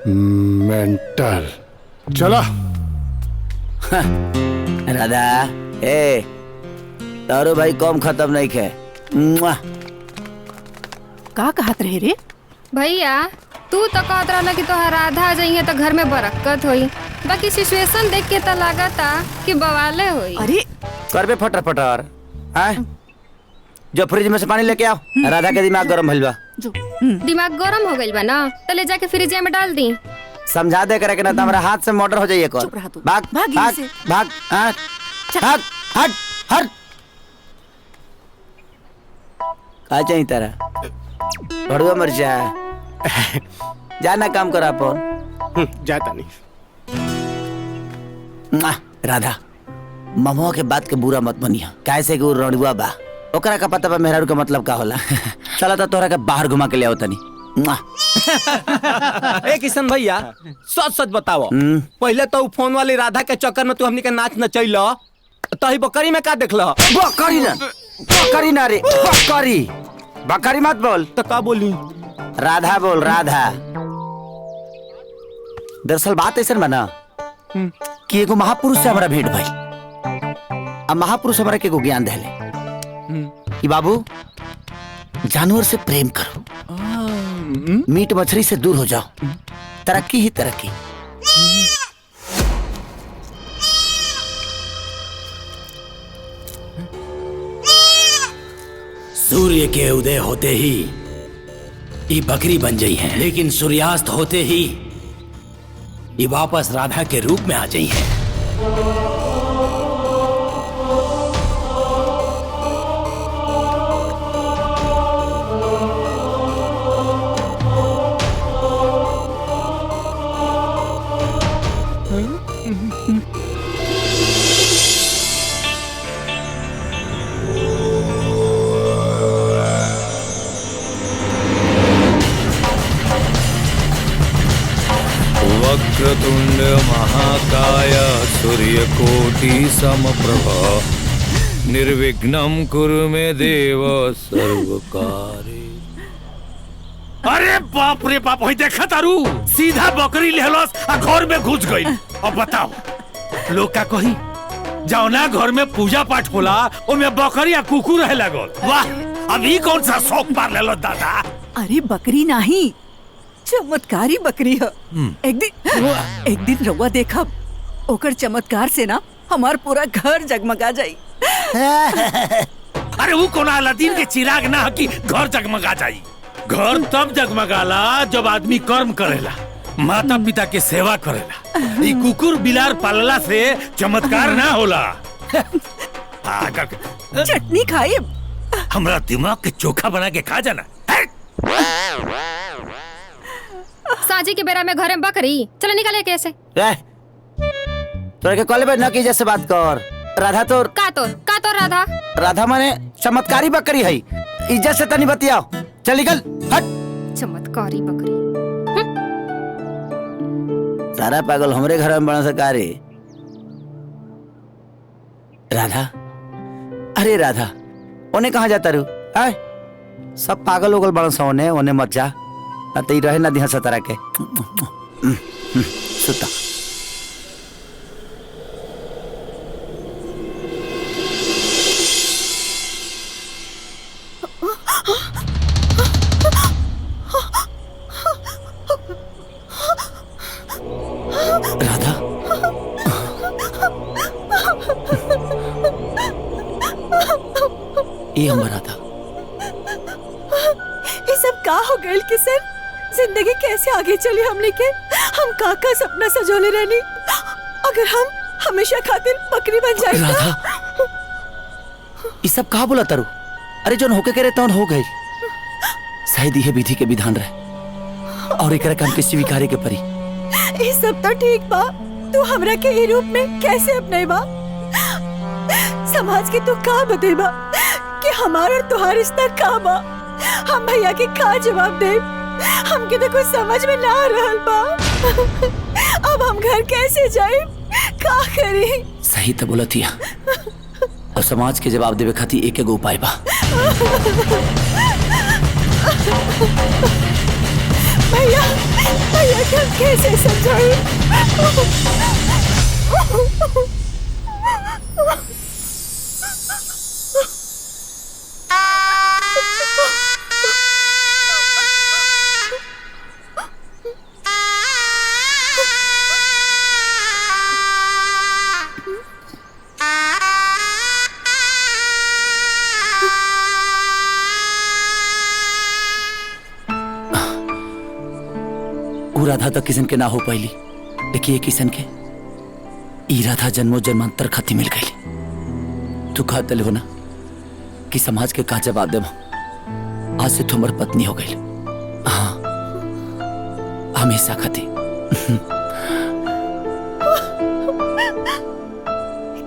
मेंटल। चला। राधा ए तारो भाई कम खत्म नहीं खे। का कहत रहे रे? भैया तू तो कहत रहला कि तोहार राधा आ जाइए तो घर में बरकत होई, बाकी सिचुएशन देख के तो लागता कि बवाले होई। अरे कर बे फटर फटर। आए जो फ्रिज में से पानी लेके आओ, राधा के दिमाग गरम भइल बा। दिमाग गरम हो गइल बा ना, तो ले जाके फ्रिज में डाल दी। समझा दे करे के ना तो हमारा हाथ से मोटर हो जाइए। भाग भाग भाग भाग भाग हट हट। का चाहिए तेरा? भड़ुआ मर्चा जाना काम करा अपन। जाता नहीं। राधा ममुआ के बात के बुरा मत बनिया, कैसे कि रणुआ बा, ओकरा का पता बा मेहरारू का मतलब का होला। चला तो तोरा के बाहर घुमा के ले आओ तनी। ए किशन भैया सच सच बताओ, पहले तो फोन वाली राधा के चक्कर में तू हमनी के नाच नचैल, तही बकरी में का देखल? बकरी ना, बकरी ना रे, बकरी बकरी मत बोल। तो का बोली? राधा बोल, राधा। दरअसल बात ऐसा बना कि एगो महापुरुष से हमारा भेंट भाई। अब महापुरुष हमारा के एगो ज्ञान देले कि बाबू जानवर से प्रेम करो, मीट मछली से दूर हो जाओ, तरक्की ही तरक्की। सूर्य के उदय होते ही ये बकरी बन गई है, लेकिन सूर्यास्त होते ही ये वापस राधा के रूप में आ गई है। वक्रतुंड महाकाय सूर्यकोटि समप्रभा निर्विघ्नं कुरु मे देव सर्वकार्ये। अरे बाप रे बाप, होई देखा तारू सीधा बकरी लेहलस आ घर में घुस गई। अब बताओ लोग का कही? जाओ ना घर में पूजा पाठ होला, ओमे बकरी आ कुकुर रहे लागल। वाह, अभी कौन सा शौक पार लेलो दादा? अरे बकरी नहीं, चमत्कारी बकरी है। एक दिन रउआ देखब, ओकर चमत्कार से ना हमार पूरा घर जगमगा जाई। अरे वो कौन अलादीन के चिराग ना कि घर जगमगा जाई। घर तब जगमगाला जब आदमी कर्म करेला, माता पिता के सेवा करेला। ई कुकुर बिलार पालला से चमत्कार ना होला। चटनी खाए, हमरा दिमाग के चोखा बना के खा जाना। साजी के बेरा में घर में बकरी, चलो निकाले कैसे? तोरे के कॉलेज में न की जैसे बात कर। राधा तो का तो राधा राधा माने चमत्कारी बकरी है, इज्जत से तनी बतियाओ। चल निकल, हट। चमत्कारी बकरी सारा पागल हमरे घर में बना सकारी। राधा, अरे राधा ओने कहाँ जाता रू? आए सब पागल उगल बड़ा सा, ओने मत जा, अतई रहे ना दिहा सतारा के। सुता राधा, ये हमारा था। ये सब का हो गए किशन? जिंदगी कैसे आगे चली हमने के? हम का सपना सजोले रहनी, अगर हम हमेशा खातिर बकरी बन जाए। राधा, ये सब कहा बोला तारू? अरे जो होके करे तौन हो गई। शायद यह विधि के विधान रहे और एक काम के स्वीकारे के परी। ये सब तो ठीक बा, तू हमरा के ई रूप में कैसे अपने बा? समाज के तू का बतेबा हमारा और तुम्हारा रिश्ता का बा? हम भैया के का जवाब दे? हमके तो कुछ समझ में ना आ रहल बा। अब हम घर कैसे जाए, का करी? सही तो बोला थिया। और समाज के जवाब देवे खातिर एक एगो उपाय बा। भैया भैया के हम कैसे समझाए? ऊ राधा तक किसन के ना हो पाइली, लेकिन ये किसन के ई राधा जन्मों जन्मांतर खाती मिल गई। तू कहा तले हो ना कि समाज के का जवाब देव। आज से तुमर पत्नी हो गई। हाँ, हमेशा खाती।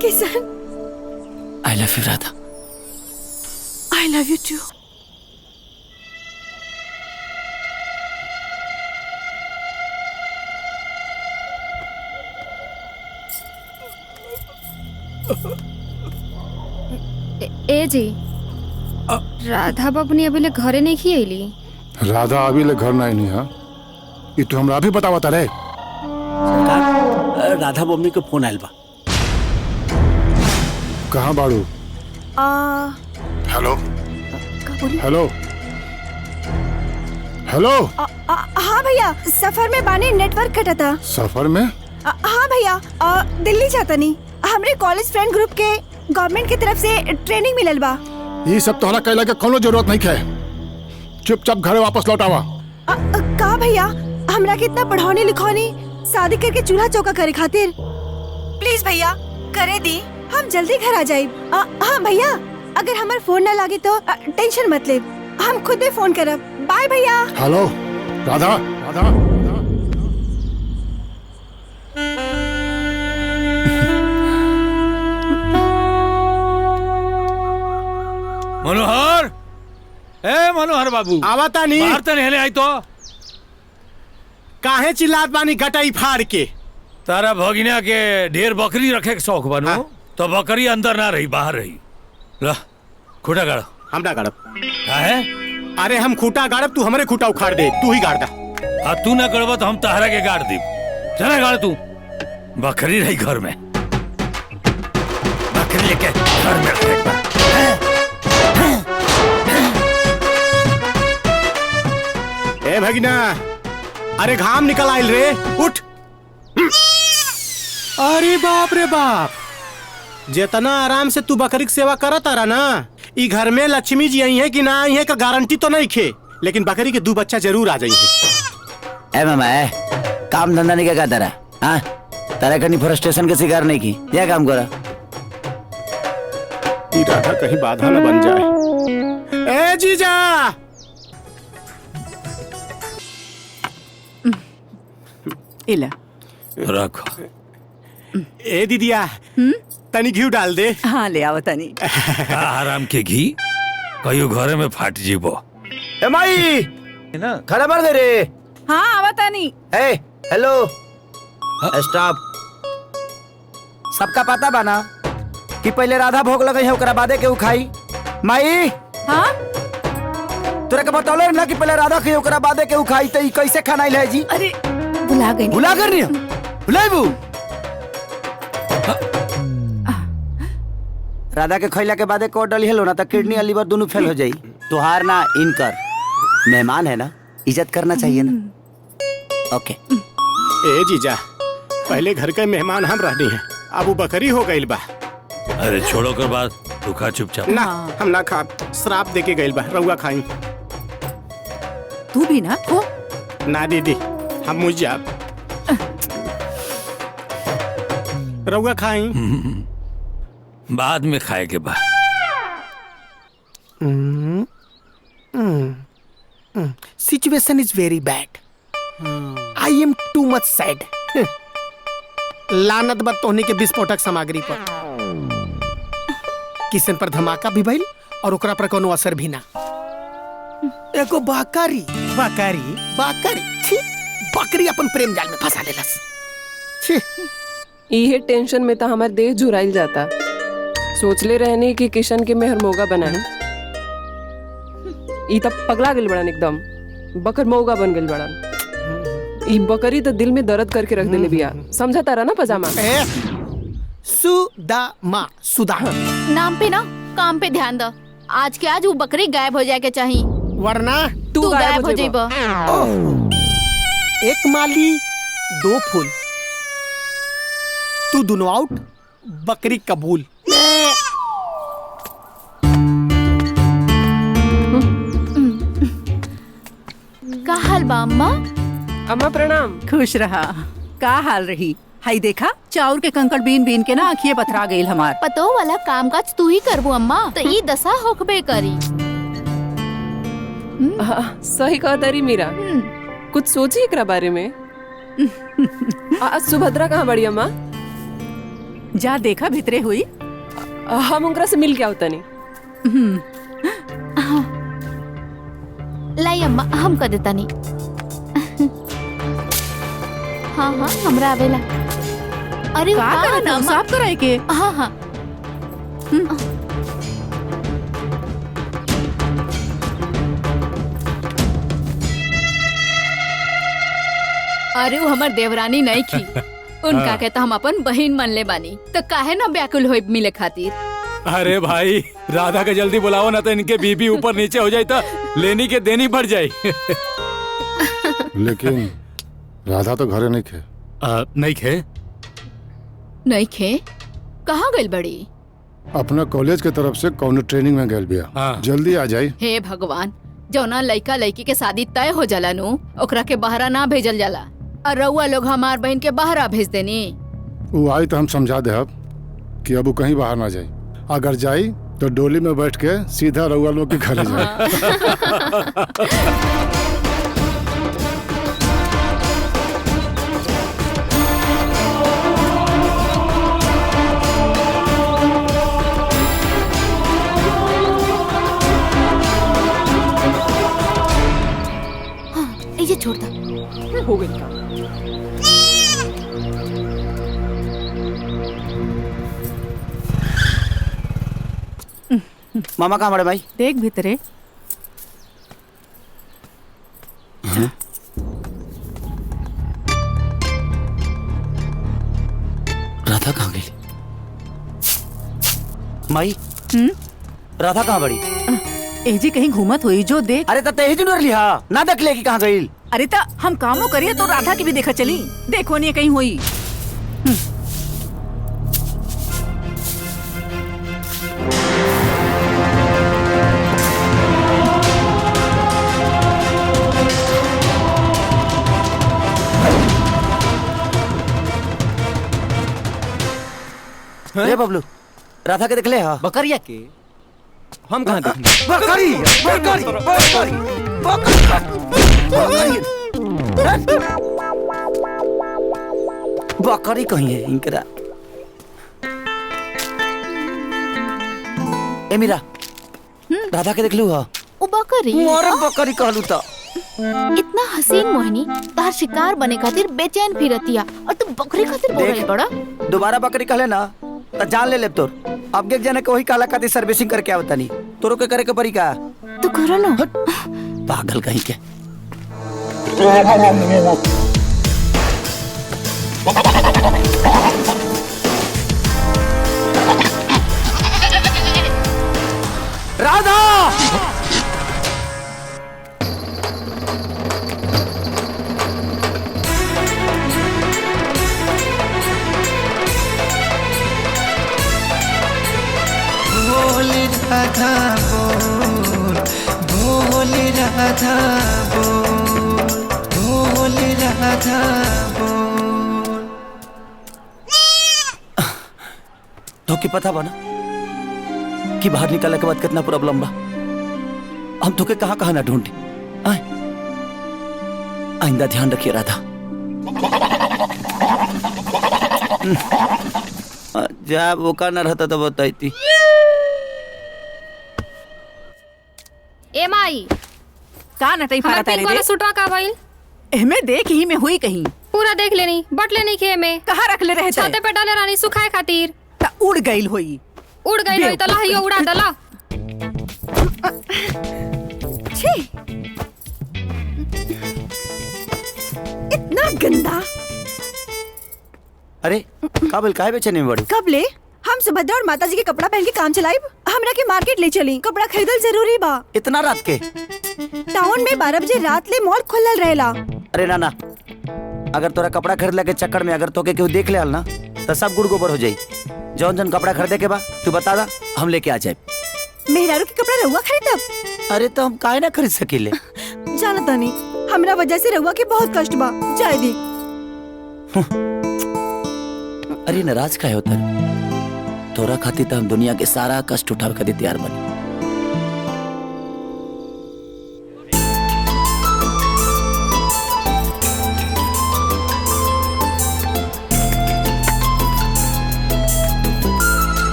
Kisan, I love you Radha. I love you too. ए जी, राधा बबनी अभी ले घरे नहीं खी अली। राधा अभी ले घर नहीं है। ये तो हमरा भी बतावता रहे। सरकार, राधा बम्मी के फोन आयल बा। कहाँ बाड़ू? Hello hello hello. हाँ भैया, सफर में बानी, नेटवर्क कटा था। सफर में? हाँ भैया, दिल्ली जाता नहीं। हमरे कॉलेज फ्रेंड ग्रुप के गवर्नमेंट की तरफ से ट्रेनिंग मिलल बा। ये सब तोहरा कहला के कोनो जरूरत नहीं है। चुपचाप घरे वापस लौट आवा। का भैया, हमरा कितना पढ़ाने लिखौनी, शादी करके चूल्हा चौका करे खातिर। प्लीज भैया करे दी, हम जल्दी घर आ जाए। हाँ भैया, अगर हमार फोन ना लागे तो टेंशन मत ले, हम खुद ही फोन करब। बाय भैया। हेलो राधा। राधा मनोहर, ए मनोहर बाबू, आवता नहीं। बाहर तो नहीं आई तो काहे चिल्लात बानी गटाई फाड़ के? तारा भगिना के ढेर बकरी रखे के शौक बनो। तो बकरी अंदर ना रही, बाहर रही। ला खूटा गाड़। हम ना गाड़ब। काहे? अरे हम खूटा गाड़ब, तू हमरे खूटा उखाड़ दे। तू ही गाड़ दा। तू ना गड़बा तो हम तहरा के गाड़ दी। चला गाड़ तू। बकरी रही घर में, बकरी लेके घर में रखे। ए भगिना, अरे घाम निकल आइल रे, उठ। अरे बाप रे बाप, जितना आराम से तू बकरी की सेवा करत रहा ना, ई घर में लक्ष्मी जी आई है कि ना आई है का गारंटी तो नहीं खे, लेकिन बकरी के 2 बच्चा जरूर आ जाएंगे। ए मामा, काम धंधा नहीं क्या तेरा? हाँ, तेरा कहीं फ्रस्ट्रेशन के शिकार नहीं की, क्या काम करा? ई राधा कहीं बाधा न बन जाए। ए जीजा, इला रखो। ए दीदिया, तनी घी डाल दे। हाँ ले आओ तनी। आराम के घी कहियो घरे में फाट जीबो। ए माई, खड़ा मर दे रे। हाँ आवा तनी। ए हेलो, स्टॉप। सबका पता बना कि पहले राधा भोग लगे है, ओकरा बादे के खाई। माई, हाँ तोरा के बतौले ना कि पहले राधा के ओकरा बादे के खाई, तो कैसे खाना है जी? अरे भुला गई। भुला कर नहीं भुलाबू। राधा के खैला के बादे कोट डली हेलो ना, तो किडनी और लीवर दोनों फेल हो जाई। तुहार ना इनकर मेहमान है ना, इज्जत करना चाहिए ना। ओके। ए जीजा, पहले घर के मेहमान हम रहनी है, अब वो बकरी हो गई बा। अरे छोड़ो कर बात, तू खा चुपचाप। ना हम ना खा, श्राप दे के गई बा, रउआ खाई। तू भी ना खो। ना दीदी, हम मुझ जाब। रउआ खाई। बाद में खाए के बाद। Situation is very bad. I am too much sad. लानत बद तोहनी के विस्फोटक सामग्री पर। किशन पर धमाका भी भइल और ओकरा पर कोनो असर भी ना। एगो बकरी बकरी बकरी छी, बकरी अपन प्रेम जाल में फंसा लेलस। छी, इहे टेंशन में तो हमार देह जुराइल जाता। सोचले रहने कि किशन के मेहर मोगा बनाए, ई तब पगला गेल बड़न, एकदम बकर मोगा बन गेल बड़न। ई बकरी तो दिल में दर्द करके रख देले बिया, समझा तारा ना पजामा। सुदामा सुदा नाम पे ना काम पे ध्यान दो। आज के आज वो बकरी गायब हो जाए के चाहिए, वरना तू गायब हो जाइबा। एक माली दो फूल, तू दोनों आउट, बकरी कबूल। का हाल बा अम्मा? अम्मा प्रणाम। खुश रहा। का हाल रही? हाई देखा चाउर के कंकड़ बीन बीन के ना आँखिए पथरा गईल हमार। पतो वाला काम काज तू ही करबू अम्मा, तो ई दशा होकबे करी। सही कहा तारी मीरा, कुछ सोची एकरा बारे में। आज सुभद्रा कहाँ बड़ी अम्मा? जा देखा भितरे हुई। हम उनकरा से मिल के आवता नहीं। लाई अम्मा हम कर देता नहीं। हाँ हाँ हमरा आवेला। अरे का करत हो? साफ कराए के? हाँ हाँ। अरे वो हमार देवरानी नहीं की, उनका के तो हम अपन बहन मन ले बानी, तो काहे ना व्याकुल होइब मिले खातिर। अरे भाई राधा के जल्दी बुलाओ ना, तो इनके बीबी ऊपर नीचे हो जाए तो लेनी के देनी बढ़ जाए। लेकिन राधा तो घरे नहीं खे। नहीं खे? नहीं खे? कहाँ गइल बड़ी? अपना कॉलेज के तरफ से कौनो ट्रेनिंग में गइल बिया। जल्दी आ जाई। हे भगवान, जौना लइका लइकी के शादी तय हो जाला नु, ओकरा के बहरा ना भेजल जाला, और रउआ लोग हमार बहन के बहरा भेज देनी। वो आई तो हम समझा दे अब कि अब वो कहीं बाहर ना जाए। अगर जाई तो डोली में बैठ के सीधा रउआ लोग के घरे जाए। ये छोड़ दो। हो गई काम। मामा कहाँ बड़े भाई? देख भीतरे। राधा कहाँ गई? माई राधा कहाँ बड़ी? एजी कहीं घूमत हुई जो देख। अरे तब तेजी नर लिया ना देख ले कि कहाँ गई। अरे ता हम कामों करिए तो राधा की भी देखा चली, देखो नहीं कहीं हुई। ए बबलू राधा के देख ले। हाँ बकरिया के हम कहाँ देखेंगे? बकरी बकरी बकरी बकरी कहीं है इनकरा। ए मीरा राधा के देख लू। हाँ ओ बकरी मोर बकरी कहलू तो। इतना हसीन मोहिनी तार शिकार बने खातिर बेचैन फिरतिया, और तू बकरी खातिर बोल रही बड़ा। दोबारा बकरी कहले ना तो जान ले तोर। अब एक जने के वही काला खातिर सर्विसिंग करके आवता नहीं, तोरो के करे के पड़ी का? तू करो ना। पागल कहीं के। राधा बोल राधा बोल, बोल राधा बोल, बोल राधा बोल। तो की पता बना कि बाहर निकलने के बाद कितना प्रॉब्लम बा। हम तो के कहाँ कहाँ ना ढूंढे। आइंदा ध्यान रखिए राधा। जा वो का ना रहता तो बताई। का नटई हमार फारत पिंक वाला रे सूटवा का भइल? एमे देख ही में हुई कहीं पूरा देख लेनी, बट लेनी खे में। कहाँ रख ले रहे थे? छाते पे डाले रानी सुखाए खातिर। ता उड़ गईल होई। उड़ गई होई त लहियो उड़ा दला। छी, इतना गंदा। अरे काबिल काहे बेचैनी में बड़ी? कब ले हम सुभद्रा और माता जी के कपड़ा पहन के काम चलाइब? हमरा के मार्केट ले चली, कपड़ा खरीदल जरूरी बा। इतना रात के? टाउन में 12 बजे रात ले मॉल खुलल रहेला। अरे नाना, अगर तोरा कपड़ा खरीदला के चक्कर में अगर तोके केहू देख ले ना तो सब गुड़ गोबर हो जाई। जौन जन कपड़ा खरीदे के बा तू बता दा, हम लेके आ जाए। मेहरारू के कपड़ा रहुआ खरीदब? अरे तो हम काहे ना खरीद सकीले? जानता नहीं, हमरा वजह से रहुआ के बहुत कष्ट बा। जाए दी। अरे नाराज काहे होता? तोरा खातिर तो हम दुनिया के सारा कष्ट उठावे खातिर तैयार बनी।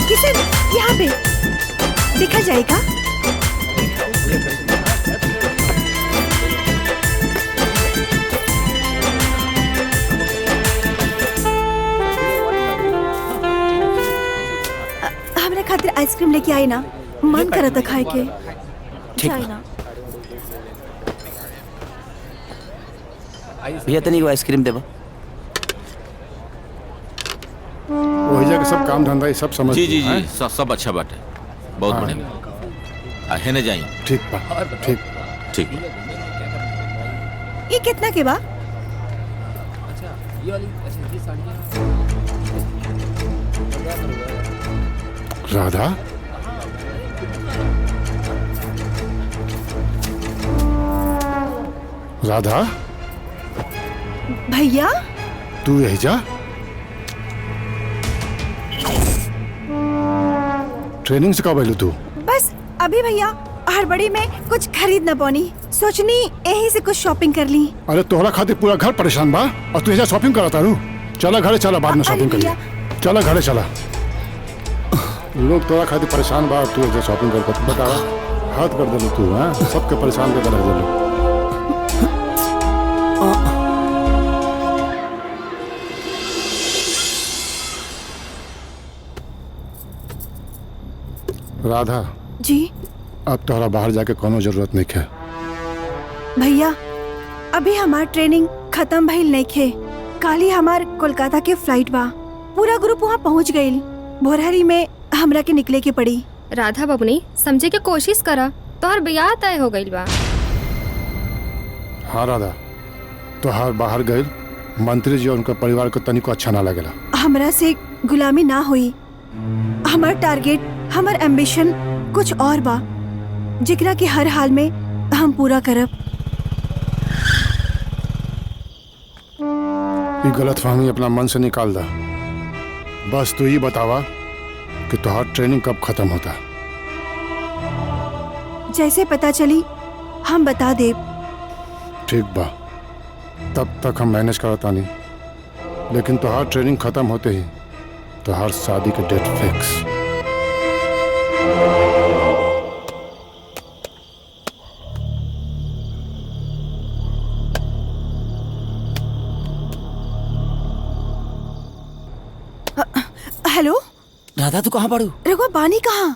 किशन, यहाँ पे देखा जाएगा? हमरा खातिर आइसक्रीम लेके आई ना, मन करा था खाए के। ठीक जाए ना। भैया तनी को आइसक्रीम देबा। वही जगह सब काम धंधा ये सब समझ जी जी जी हैं? सब अच्छा बाटे, बहुत हाँ। बढ़िया। है न जाई? ठीक बा, ठीक ठीक। ये कितना के बा? राधा, राधा भैया तू यही जा। ट्रेनिंग से कब आयलू तू? बस अभी भैया हड़बड़ी में कुछ खरीद न पानी, सोचनी यही से कुछ शॉपिंग कर ली। अरे तोहरा खातिर पूरा घर परेशान बा और तू यहाँ शॉपिंग कराता रू। चला घरे चला, बाद में शॉपिंग कर लिया। चला घरे चला, लोग तोरा खातिर परेशान बा और तू यहाँ शॉपिंग कर बता हाथ कर दे तू। हाँ, सबके परेशान कर रख दे। राधा जी अब तोहरा बाहर जाके कोनो जरूरत नहीं है। भैया अभी हमार ट्रेनिंग खत्म भइल नहीं खे। कल ही हमार कोलकाता के फ्लाइट बा, पूरा ग्रुप वहाँ पहुँच गइल। भोरहरी में हमरा के निकले के पड़ी। राधा बबनी समझे के कोशिश करा, तोहर ब्याह तय हो गइल बा। हाँ राधा, तोहार बाहर गए मंत्री जी और उनका परिवार को तनिको अच्छा ना लगेला। हमरा से गुलामी ना हुई। हमार टारगेट, हमार एम्बिशन कुछ और बा, जिकरा की हर हाल में हम पूरा करब। ये गलतफहमी अपना मन से निकाल दा। बस तू ही बतावा कि तोहार ट्रेनिंग कब खत्म होता। जैसे पता चली हम बता देब। ठीक बा, तब तक हम मैनेज करता नहीं, लेकिन तोहार ट्रेनिंग खत्म होते ही तोहार शादी के डेट फिक्स। हेलो राधा तू कहाँ पड़ू? रघुआ बानी कहाँ?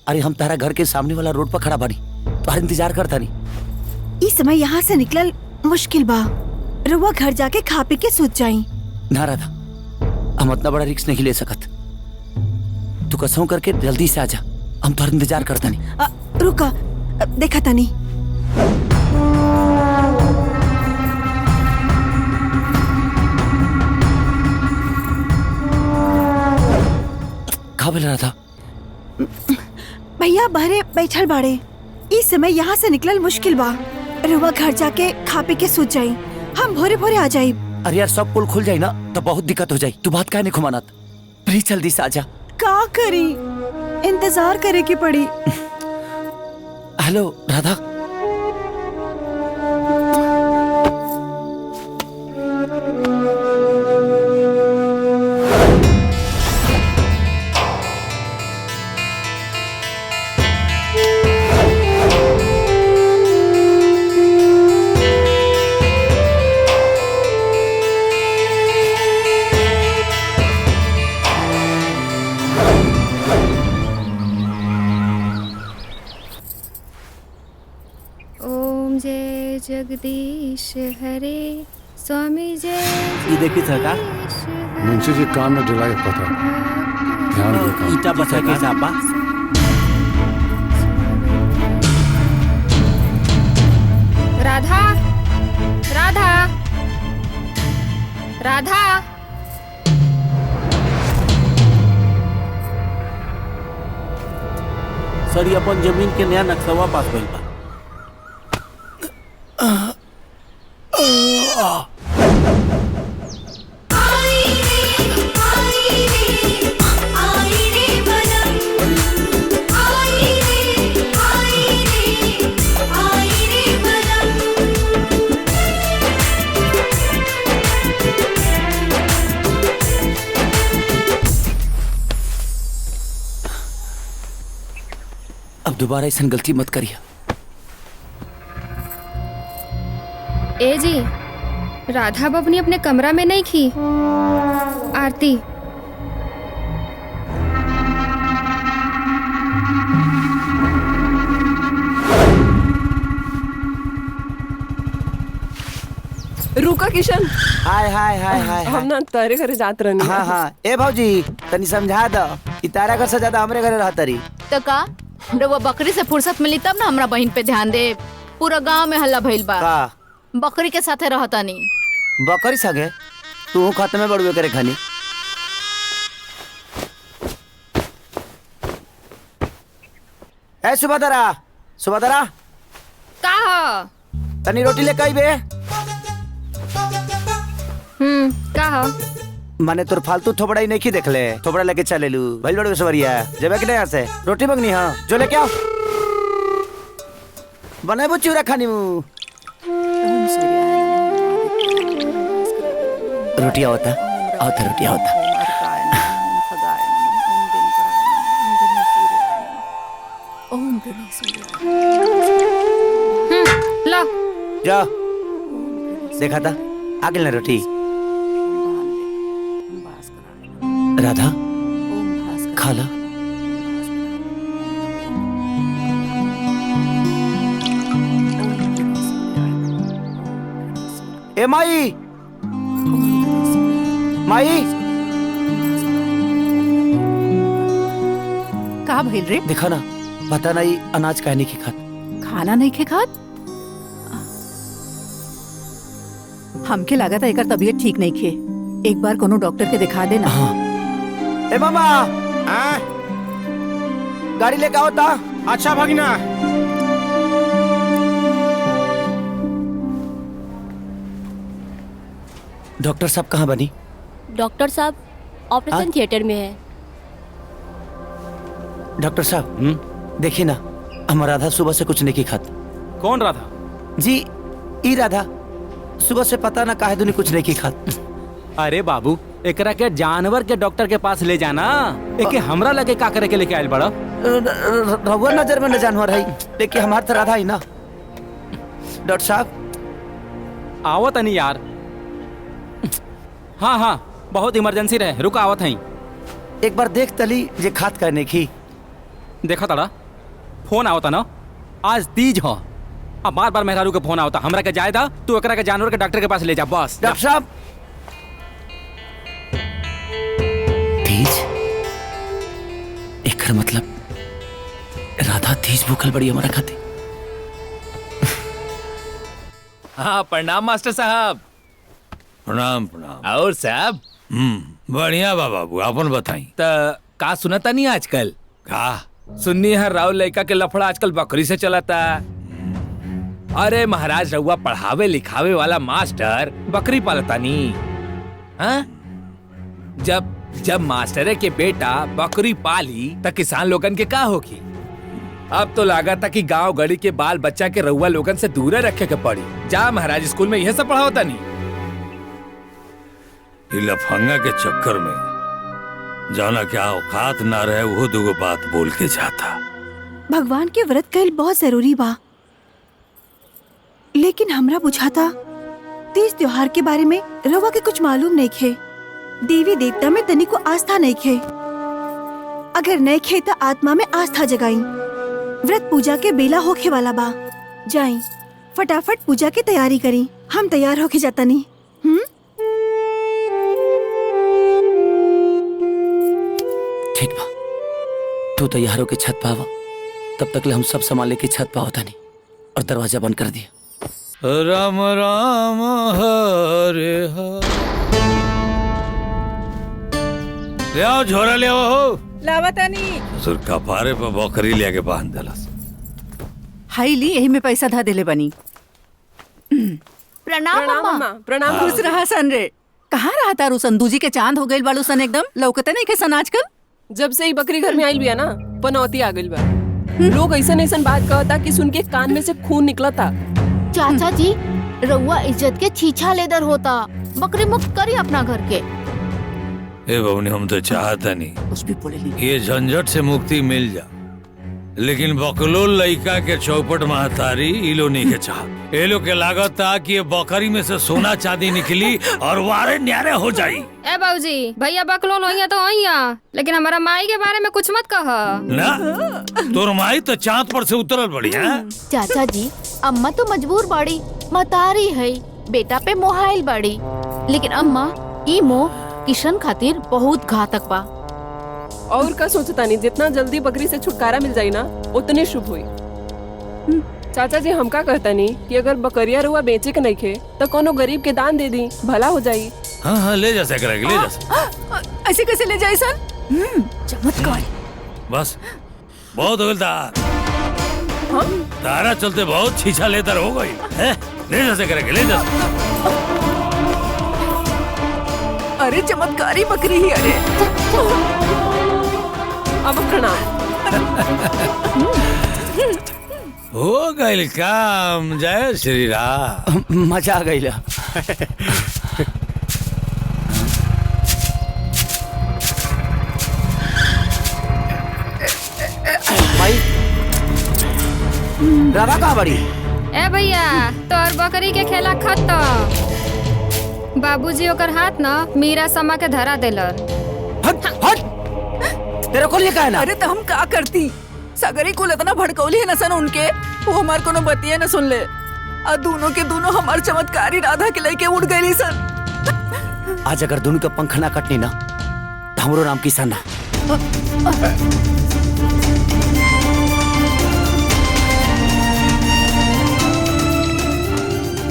अरे हम तारा घर के सामने वाला रोड पर खड़ा बानी, तुम्हारा इंतजार करता नहीं। इस समय यहाँ से निकलल मुश्किल बा। रघुआ घर जाके खा पी के सूत जाई। ना राधा, हम इतना बड़ा रिस्क नहीं ले सकत। तू कसम करके जल्दी से आजा, हम तुम्हारा इंतजार करता नहीं। रुका, देखा तनी। कहाँ बोल रहा था? भैया बहरे बैठल बाड़े। इस समय यहाँ से निकलल मुश्किल बा। रघुआ घर जाके खा पी के सूत जाई, हम भोरे भोरे आ जाई। अरे यार सब पुल खुल जाए ना तो बहुत दिक्कत हो जाए। तू बात काहे नहीं घुमाना? प्लीज जल्दी से आजा। का करी, इंतजार करे की पड़ी। हेलो राधा, ओम जय जगदीश हरे स्वामी जय ये देखिए सरकार मुंशी जी काम में ढिलाई पता ध्यान रखो ईटा बचा के सापा राधा राधा राधा सर ये अपन जमीन के नया नक्शा पास भइल बा अब दोबारा ऐसा गलती मत करिए। ए जी, राधा बबनी अपने कमरा में नहीं खी। आरती रुका किशन। हाय हाय हाय हाय हम ना तारे घरे जात रहनी। हाँ हाँ ए भौजी तनी समझा दो कि तारा घर से ज्यादा हमरे घरे रहता रही। तो का रउआ बकरी से फुर्सत मिली तब ना हमरा बहन पे ध्यान दे। पूरा गांव में हल्ला भइल बा। बकरी के साथे रहता नहीं। बकरी संगे तू खत में बड़ुए करे खानी। ए सुबदरा सुबदरा का हो? तनी रोटी ले कई बे। का हो? माने तोर फालतू थोबड़ा ही नहीं की देख ले। थोबड़ा लेके चले लू भाई बड़े सवरिया जब कि यहाँ से रोटी मंगनी हाँ जो लेके आओ। बनाए वो चूरा खानी मु रोटी आवता रोटी आवता। लो जा देखा था आगे ना रोटी। राधा खा ला। ए माई माई का भइल रे? देखा ना पता नहीं अनाज काहे नहीं खात। खाना नहीं खे खात? हमके लगा था एकर तबीयत ठीक नहीं खे। एक बार कोनो डॉक्टर के दिखा देना। हाँ। ए मामा गाड़ी लेके आओ ता। अच्छा भगिना। डॉक्टर साहब कहाँ बनी? डॉक्टर साहब ऑपरेशन थिएटर में है। डॉक्टर साहब देखिए ना हमारा राधा सुबह से कुछ नहीं की खात। कौन राधा? जी ई राधा सुबह से पता ना काहे दुनी कुछ नहीं की खात। अरे बाबू एकरा के जानवर के डॉक्टर के पास ले जाना। एके हमरा लगे का करे के लेके आयल बड़ा। रहुआ नजर में न जानवर है लेकिन हमार तो राधा ही ना। डॉक्टर साहब आवत नहीं यार। हाँ हाँ बहुत इमरजेंसी रहे रुक आवत है। एक बार देख तली जे खात करने की। देखा तड़ा फोन आवता ना आज तीज हो। अब बार बार मेहरारू के फोन आवता हमरा के जायदा तू एकरा के जानवर के डॉक्टर के पास ले जा बस। डॉक्टर साहब तीज एकर मतलब राधा तीज भूखल बड़ी हमारा खाते। हाँ प्रणाम मास्टर साहब। प्रणाम प्रणाम। और साहब बढ़िया बा बाबू अपन बताई। त का सुनता नहीं आजकल? का सुन्नी है राव लड़का के लफड़ा आजकल बकरी से चलाता। अरे महाराज रउआ पढ़ावे लिखावे वाला मास्टर बकरी पालता नहीं। हाँ? जब मास्टरे के बेटा बकरी पाली त किसान लोगन के का होगी? अब तो लागत था कि गांव गली के बाल बच्चा के रउआ लोगन से दूर रखे के पड़ी। जा महाराज स्कूल में यह सब पढ़ाओता नहीं। लफंगा के चक्कर में जाना क्या औकात ना रहे वो दुगो बात बोल के जाता। भगवान के व्रत कईल बहुत जरूरी बा लेकिन हमरा बुझाता तीज त्योहार के बारे में रवा के कुछ मालूम नहीं खे। देवी देवता में तनी को आस्था नहीं खे। अगर नहीं खे तो आत्मा में आस्था जगाई। व्रत पूजा के बेला होखे वाला बा। जाई फटाफट पूजा की तैयारी करी। हम तैयार होके जाता नहीं। ठीक बा, तू तैयार होके छत पे आवा, तब तक ले हम सब संभाले की छत पे होता नहीं और दरवाजा बंद कर दिया। राम राम हरे हरे। ले आओ झोरा ले आओ। लावतानी ससुर कपारे पे बकरी लेके बांध देलस। हाई ली, यही में पैसा धा देले बनी। प्रणाम मम्मा। प्रणाम। खुश रहा सन रे। कहाँ रहा तारू सन? दूजी के चांद हो गइल बालू सन, एकदम लौकते नहीं के सन आजकल। जब से ही बकरी घर में आइल बिया ना, पनौती आ गइल बा। लोग ऐसा ऐसा बात कहता कि सुन के कान में से खून निकला था। चाचा जी, रउआ इज्जत के छीछा लेदर होता, बकरी मुक्त करी अपना घर के। ए बबनी, हम तो चाहता नहीं कुछ भी बोले नहीं। ये झंझट से मुक्ति मिल जा, लेकिन बकलोल लइका के चौपट महतारी इलो नहीं के चाह। ये लोग के लागत था कि ये बकरी में से सोना चांदी निकली और वारे न्यारे हो जाई। ए बाबूजी, भैया बकलोल होइया तो होइया, लेकिन हमारा माई के बारे में कुछ मत कह ना। तोर माई तो चांद पर से उतरल बड़ी है। चाचा जी, अम्मा तो मजबूर बाड़ी, मतारी है, बेटा पे मोहाइल बाड़ी, लेकिन अम्मा ई मोह किशन खातिर बहुत घातक बा। और का सोचता नहीं, जितना जल्दी बकरी से छुटकारा मिल जाए ना, उतने शुभ हुई। चाचा जी, हम का कहता नहीं कि अगर बकरिया रुआ बेचे के नहीं खे तो कोनो गरीब के दान दे दी, भला हो जाई। हाँ हाँ, ले जा सकेगा, ले जा। ऐसे कैसे ले जाए सन? चमत्कार। बस बहुत हो गया। तारा चलते बहुत छीछा लेतर हो गई है। ले जा सकेगा, ले जा। अरे चमत्कारी बकरी ही। अरे अब प्रणाम। हो गई काम। जय श्री राम। मजा आ गई। भाई राधा कहाँ बड़ी? ए भैया, तोर बकरी के खेला खत्म। बाबूजी ओकर हाथ ना मीरा समा के धरा देलन। हट हट, तेरे को लिए का है ना? अरे तो हम का करती? सगरी को इतना भड़कौली है न सन उनके, वो हमार कोनो बतिया न सुन ले। और दोनों के दोनों हमार चमत्कारी राधा के लेके उड़ गई सन। आज अगर दोनों का पंख ना कटनी ना, तो हमरो नाम किसान ना।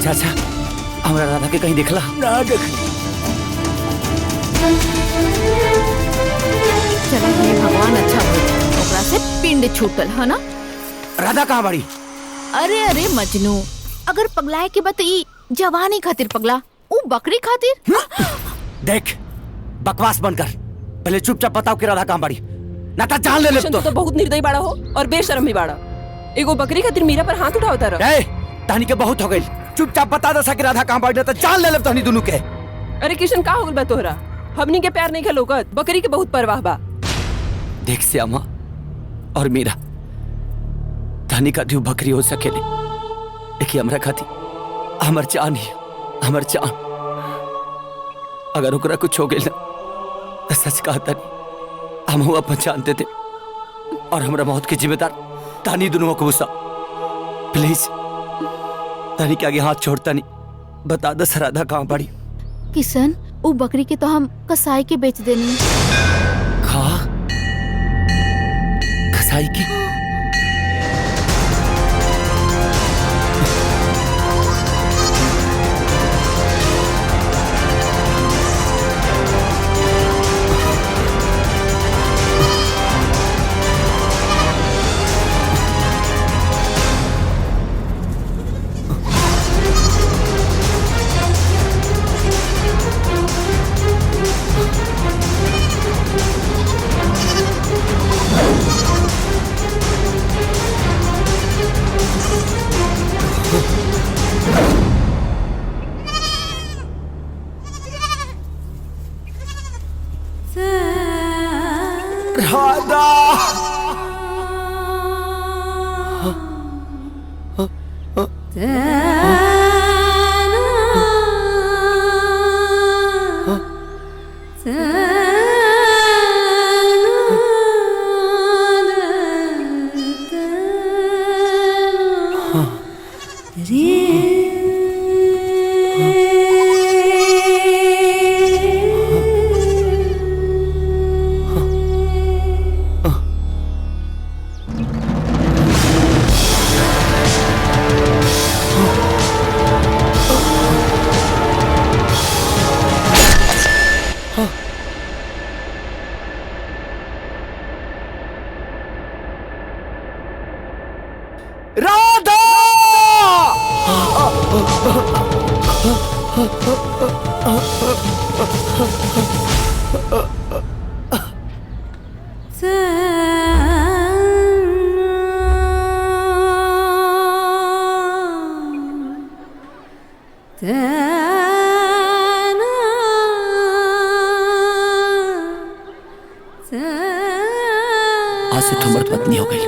चाचा, हमारा राधा के कहीं दिखला? ना देख। चलो हे भगवान, अच्छा हो ओकरा से पिंड छूटल है ना। राधा कहाँ बड़ी? अरे अरे मजनू, अगर पगलाए के बताई जवानी खातिर पगला, वो बकरी खातिर। देख, बकवास बंद कर। पहले चुपचाप बताओ कि राधा कहाँ बड़ी, ना तो जान ले ले। तो बहुत निर्दयी बाड़ा हो और बेशर्म भी बाड़ा। एगो बकरी खातिर मीरा पर हाथ उठावता रहा। तहनी के बहुत हो गई, चुपचाप बता दे कि राधा कहाँ बड़ी, तो जान ले ले तहनी दोनों के। अरे किशन, का हो गइल बा तोहरा? हमनी के प्यार नहीं के लोकत, बकरी के बहुत परवाह बा। देख श्यामा और मीरा, तहनी का दियो बकरी हो सकेले, देखिए हमरा खाती हमर जान ही, हमर जान। अगर ओकरा कुछ हो गइल ना, तो सच कहता नहीं, हम अपन जान देते और हमरा मौत के जिम्मेदार तहनी दोनों को गुस्सा। प्लीज तहनी के आगे हाथ छोड़ता नहीं, बता दस राधा कहाँ पड़ी। किशन, वो बकरी के तो हम कसाई के बेच देनी। कसाई की? राधा! आज से तुम मर्द पत्नी हो गई।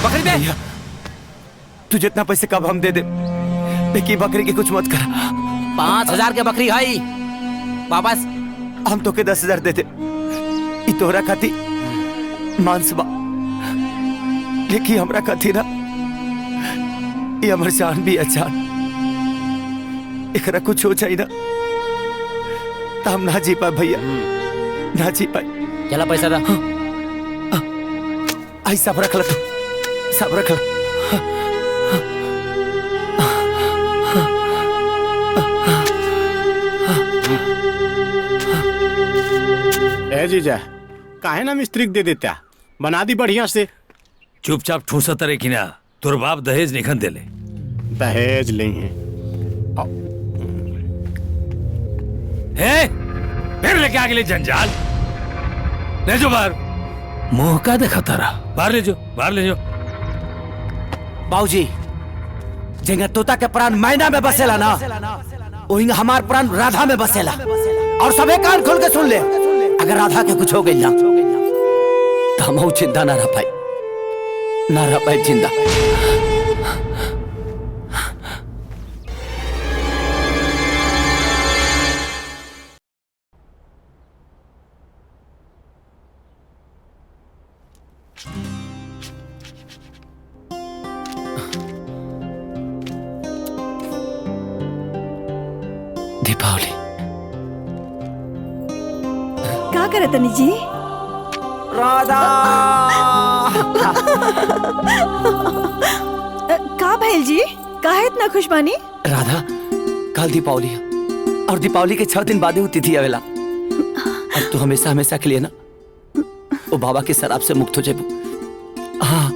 बकरी दे। तू जितना पैसे कब हम दे दे, लेकिन बकरी की कुछ मत कर। 5,000 के बकरी है वापस। हम तो के 10,000 देते। ई तोहरा खाती मांस बा, लेकिन हमरा खाती ना ये हमर जान भी अचान। एकरा कुछ हो जाए ना तो हम ना जी पाए भैया, ना जी पाए। चला पैसा दा। आई सब रख ला, तू सब रख ला। ए जीजा, काहे ना मिस्त्री दे देता, बना दी बढ़िया से। चुपचाप ठूसा तरे की ना, तोर बाप दहेज निखन देले। दहेज नहीं है, फिर लेके आ गए जंजाल। ले जो बाहर। मुंह का देखा तारा। बाहर ले जो, बाहर ले जो। बाबूजी, जेंगा तोता के प्राण मैना में बसेला ना, वहीं हमार प्राण राधा में बसेला। और सबे कान खोल के सुन ले, अगर राधा के कुछ हो गई ना तो हम जिंदा ना रह पाई, ना रह पाई जिंदा। दीपावली का करे तनी जी? राधा का भैल जी, काहे इतना खुश बानी? राधा, कल दीपावली है और दीपावली के 6 दिन बाद ही तिथि आवेला। अब तू हमेशा हमेशा के लिए ना वो बाबा के शराब से मुक्त हो जाए। हाँ,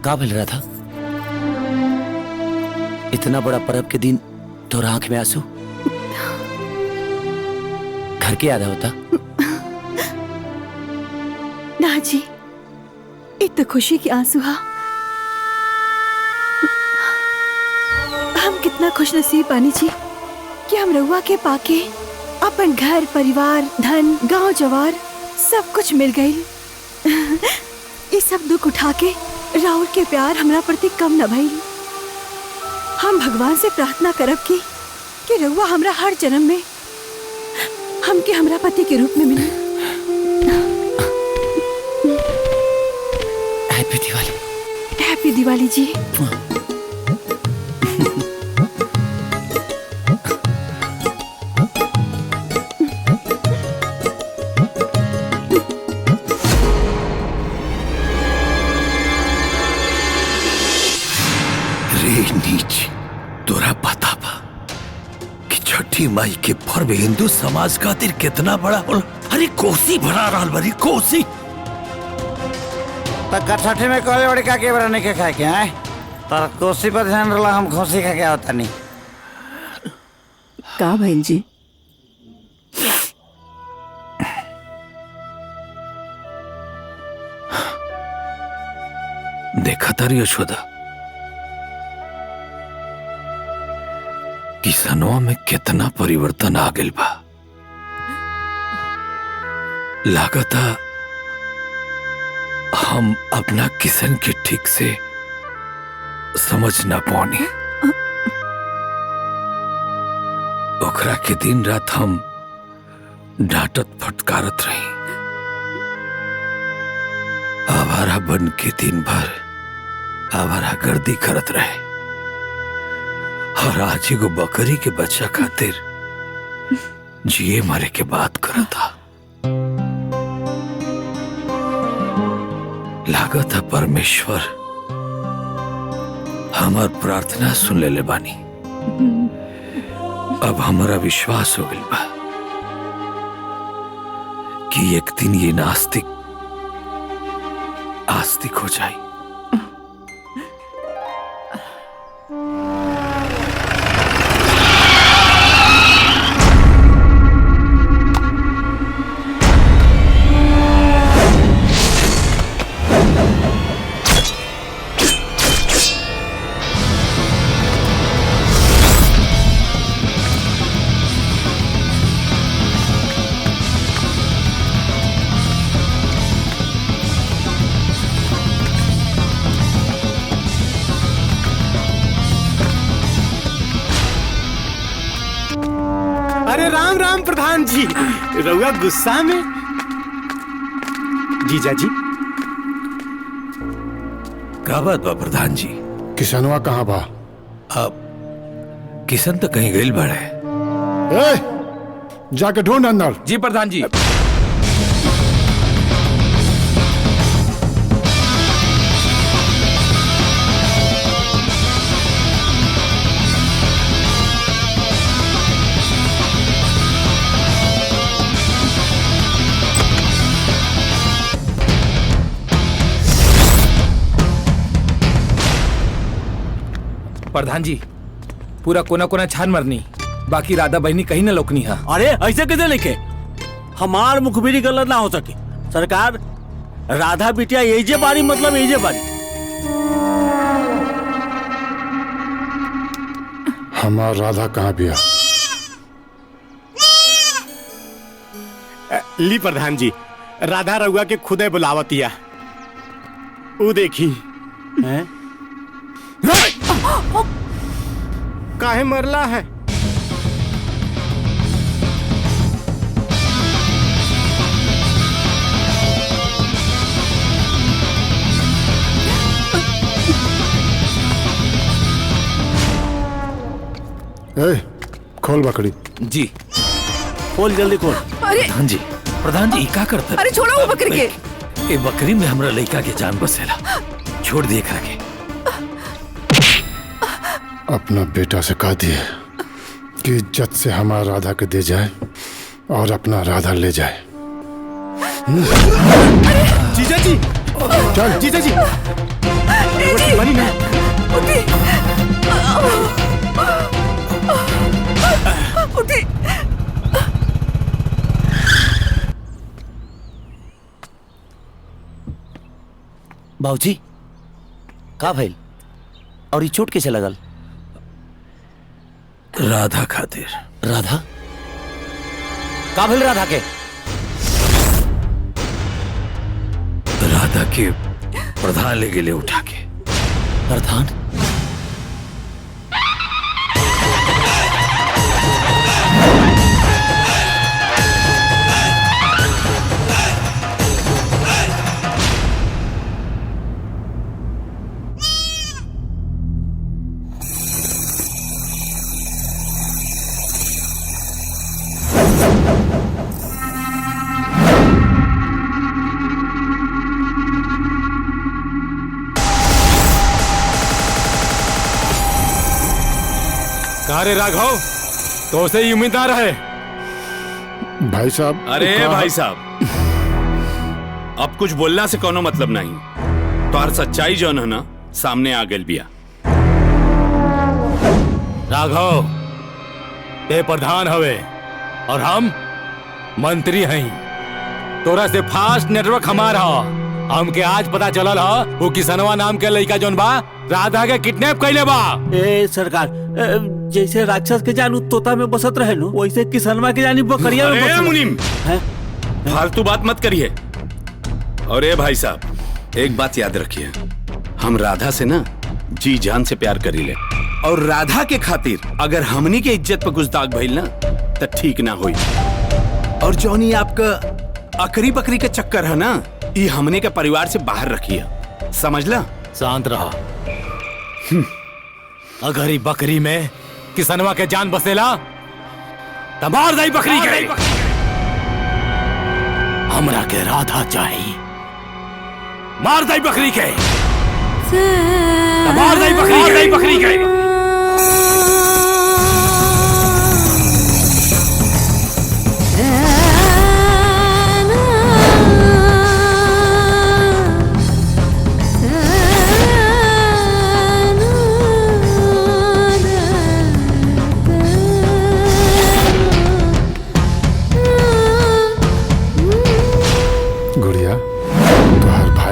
का भल रहा था? इतना बड़ा पर्व के दिन तो आंख में आंसू, घर के याद होता? ना जी, इत खुशी की आंसू हा। कितना खुशनसीब बानी जी कि हम रउआ के पाके अपन घर परिवार धन गांव जवार सब कुछ मिल गई। ये सब दुख उठा के राहुल के प्यार हमरा प्रति कम न भइल। हम भगवान से प्रार्थना करब कि रउआ हमरा हर जन्म में हमके हमरा पति के रूप में मिले। हैप्पी दिवाली। हैप्पी दिवाली जी। तोरा पता बा कि छठी माई के पर्व हिंदू समाज खातिर कितना बड़ा होला? अरे कोसी भरा रहल बड़ी कोसी। छठी में कोले बड़ी का के बराने के खाए के हैं? पर कोसी पर ध्यान रला, हम खोसी खा के होता नहीं। का बहन जी? देखा तारी यशोदा, किसनवा में कितना परिवर्तन आ गइल बा। लागता हम अपना किसन के ठीक से समझ ना पानी। ओकरा के दिन रात हम डांटत फटकारत रही। आवारा बन के दिन भर आवारा गर्दी करत रहे और आज एगो बकरी के बच्चा खातिर जिए मरे के बात करता। लागत है परमेश्वर हमार प्रार्थना सुन ले बानी। अब हमारा विश्वास हो गइल बा कि एक दिन ये नास्तिक आस्तिक हो जाए। अरे राम राम प्रधान जी, रउआ गुस्सा में? जीजा जी का बात बा प्रधान जी? किसनवा कहाँ बा? अब किसन तो कहीं गइल बाड़े। जाके ढूंढ अंदर। जी प्रधान जी। प्रधान जी पूरा कोना कोना छान मरनी, बाकी राधा बहनी कहीं न लोकनी है। अरे ऐसे कैसे लिखे? हमार मुखबिरी गलत ना हो सके सरकार। राधा बिटिया यही जे बारी मतलब यही जे बारी। हमार राधा कहाँ बिया? ली प्रधान जी, राधा रउआ के खुदे बुलावतिया। ऊ देखी हैं? काहे मरला है? खोल बकरी। जी खोल, जल्दी खोल। अरे प्रधान जी क्या करता? अरे छोड़ो वो बकरी के। ये बकरी में हमरा लड़का के जान बसेला, छोड़ दिए करा के। अपना बेटा से कह दिए कि इज्जत से हमारा राधा के दे जाए और अपना राधा ले जाए। जीजा जी, चल जीजा जी, बनी ना। उठी। बाबूजी का भइल और ये चोट कैसे लगल? राधा खातिर। राधा का भेल राधा के? राधा के प्रधान ले गेले उठा के। प्रधान? अरे राघव, तो से ही उम्मीद ना रहे। भाई साहब। अरे भाई साहब, अब कुछ बोलना से कोनो मतलब नहीं। तो हर सच्चाई जो है ना सामने आ गई बिया। राघव, ते प्रधान हवे और हम मंत्री हैं। तोरा से फास्ट नेटवर्क हमारा। हमके आज पता चलल ह वो किसनवा नाम के लड़का जोन बा राधा के किडनैप कैले बा। ए सरकार, जैसे राक्षस के जान तोता में बसत रहे नु, वैसे किसनवा के जानी बकरिया में बसत। मुनीम, फालतू बात मत करिए। और ए भाई साहब, एक बात याद रखिए, हम राधा से ना जी जान से प्यार करी ले, और राधा के खातिर अगर हमनी के इज्जत पर कुछ दाग भइल ना तो ठीक ना होई। और जौनी आपका अकरी बकरी के चक्कर है ना, ये हमने के परिवार से बाहर रखिए, समझला? शांत रहा। अगर ही बकरी में किसनवा के जान बसेला तो मार दई बकरी के। हमरा के राधा चाहिए। मार दई बकरी के। मार दई बकरी के।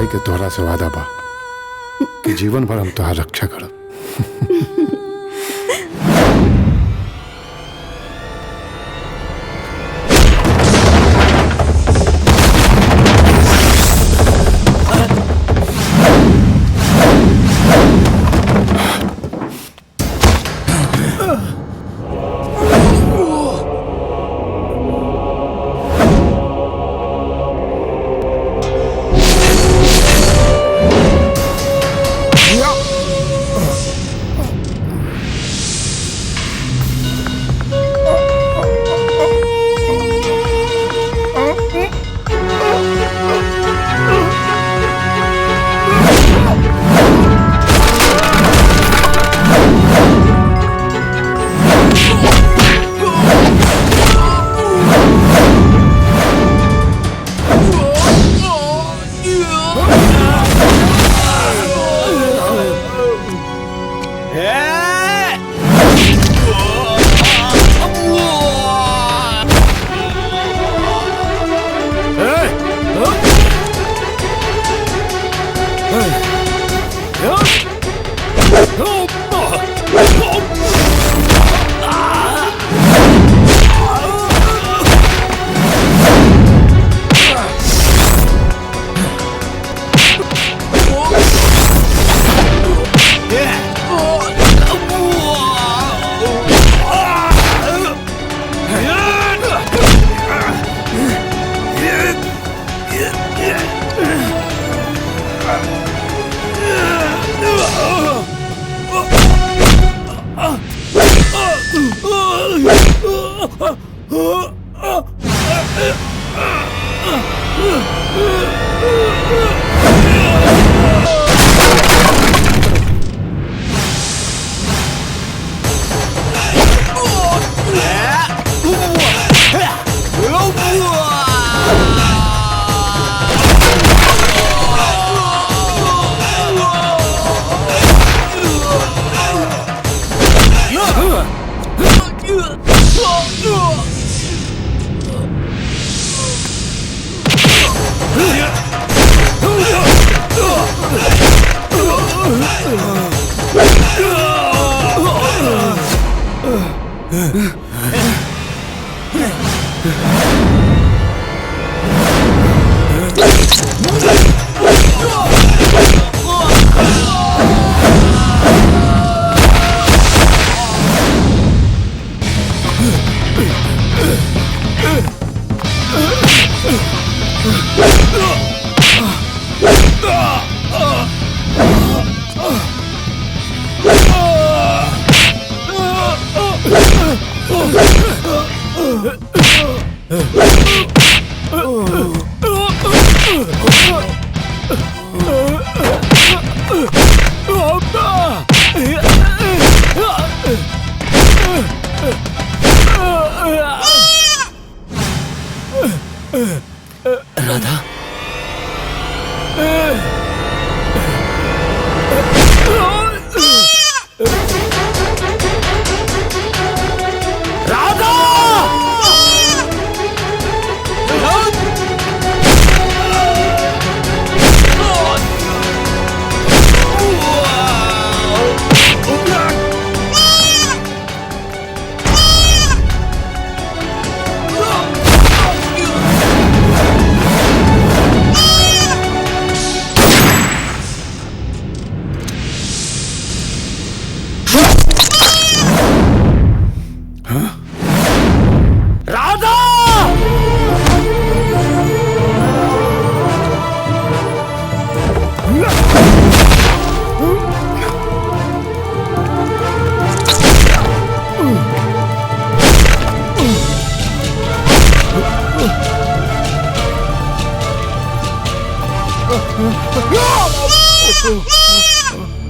के तोहरा से वादा बा कि जीवन भर हम तोहार रक्षा करब। राधा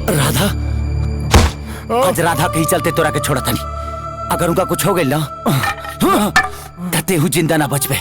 राधा आज राधा के ही चलते तोरा के छोड़ा तनी। अगर उनका कुछ हो गई ना तते हूँ जिंदा ना बचबे।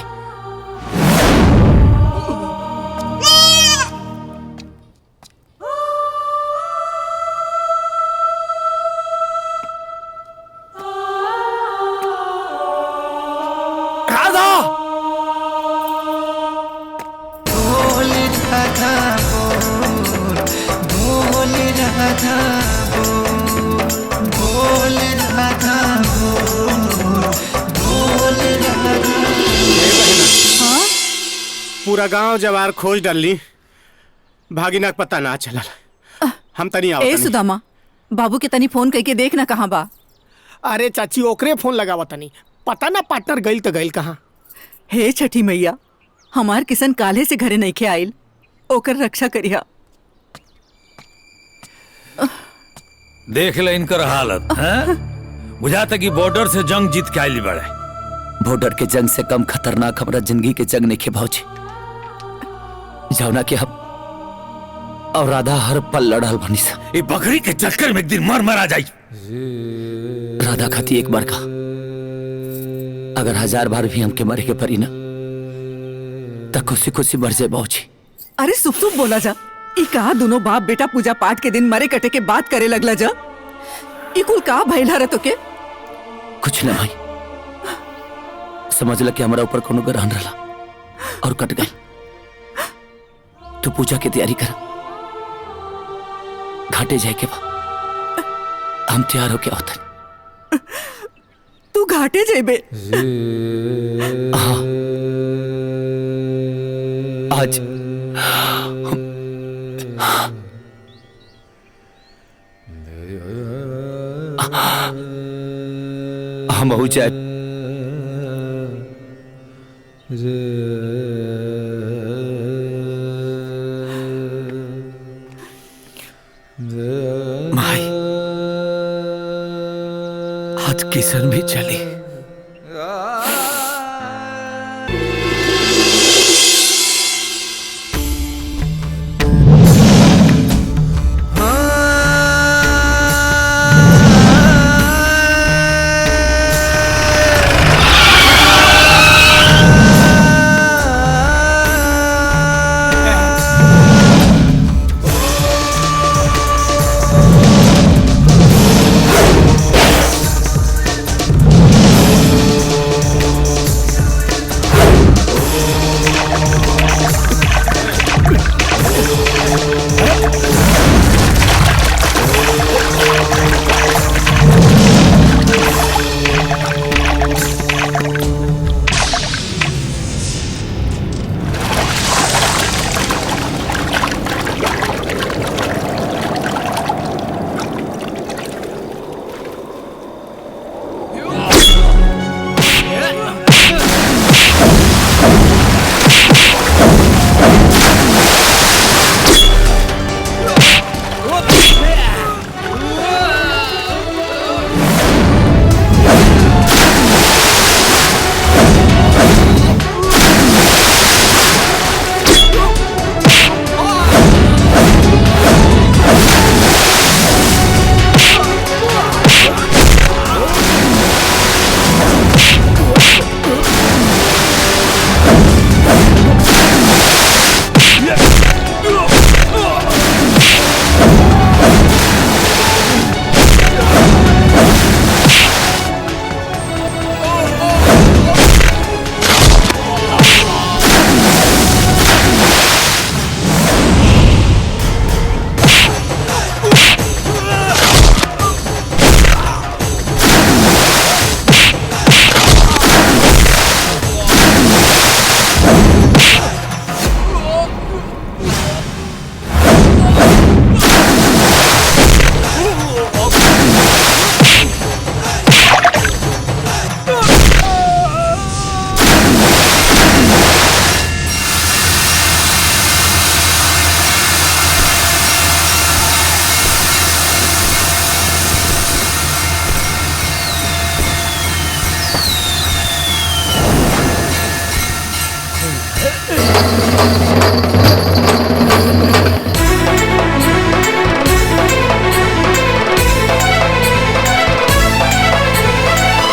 पूरा गांव जवार खोज डाली, भागिना का पता ना चला। हम तनी आओ ए तनी। सुदामा, बाबू के तनी फोन करके देखना कहाँ बा। अरे चाची ओकरे फोन लगावा तनी, पता ना पार्टनर गइल तो गइल कहाँ। हे छठी मैया, हमार किसन काले से घरे नहीं खे आइल, ओकर रक्षा करिया। देख ले इनकर हालत हैं? बुझाता कि बॉर्डर से जंग जीत के आइली बड़े। बॉर्डर के जंग से कम खतरनाक हमारा जिंदगी के जंग नहीं खे भौजी। जाओ कि हम और राधा हर पल लड़ल बनी सा। ये बकरी के चक्कर में एक दिन मर आ जाई। राधा खाती एक बार का, अगर 1000 बार भी हमके मरे के परी ना तो खुशी खुशी मर जाए भौजी। अरे सुप सुप बोला जा। ई कहा दोनों बाप बेटा पूजा पाठ के दिन मरे कटे के बात करे लगला जा। ई कुल का भइल हरे तो के? कुछ ना भाई, समझ ल कि हमारा ऊपर कोनो ग्रहण रहा और कट गई। तू पूजा की तैयारी कर, घाटे जाए के बा। हम तैयार होके आवतन। तू घाटे जेबे? हाँ, आज हम हो जाए। माई आज किशन भी चली।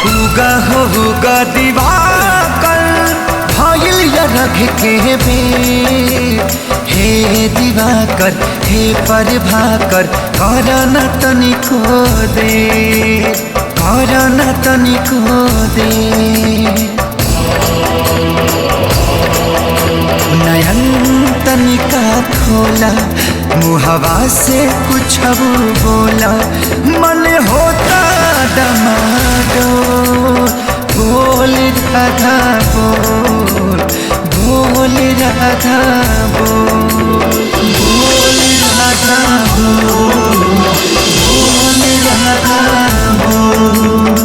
उगा होगा दिवाकर भइल रख के बेर। हे दिवाकर हे प्रभाकर करना तनिको देर, करना तनिको देर। नयन तनिका खोला मुहवा से कुछ बोला, मन होता डमाडो। बोल राधा बोल, बोल राधा बोल, बोल राधा बोल, बोल राधा बोल।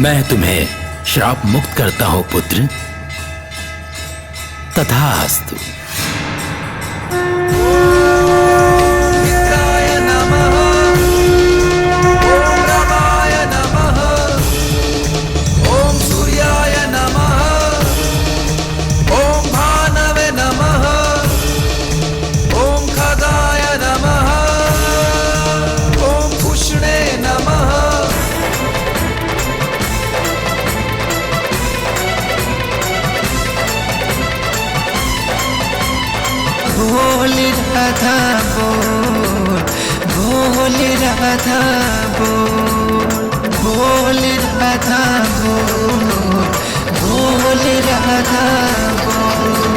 मैं तुम्हें श्राप मुक्त करता हूं पुत्र, तथास्तु। बोल राधा बोल, बोल राधा बोल, बोल राधा बोल, बोल राधा बोल।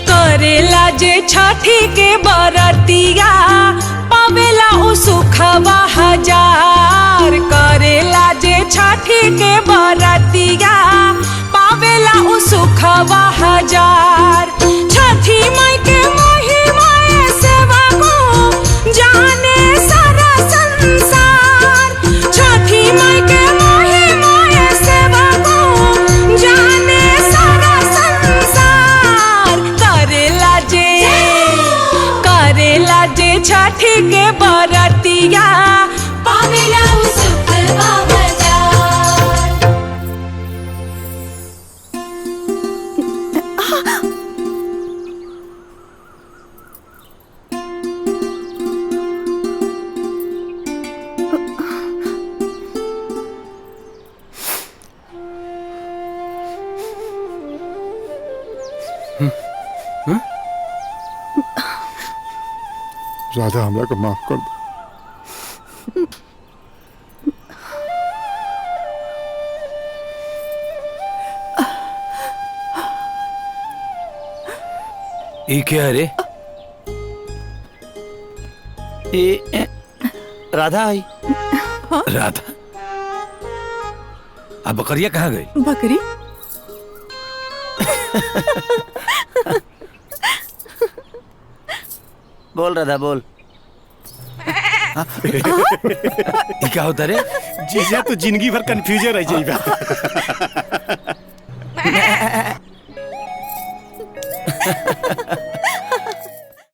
करेला जे छठी के बरतिया पावेला उ सुखवा हजार। करेला जे छठी के बरतिया पावेला उ सुखवा हजार। छठी माई के महिमा सेवा को जाने सारा संसार। छठी माई के महिमा सेवा को जाने सारा संसार। करेला जे छठी के बरतिया पावेला उ सुखवा हजार। राधा हमरा को माफ कर दो। ये क्या है रे? ये राधा आई। राधा? अब बकरिया कहाँ गई? बकरी? बोल राधा बोल। ये क्या होता रे? जीजा तो जिंदगी भर कंफ्यूजन रह जाएगा।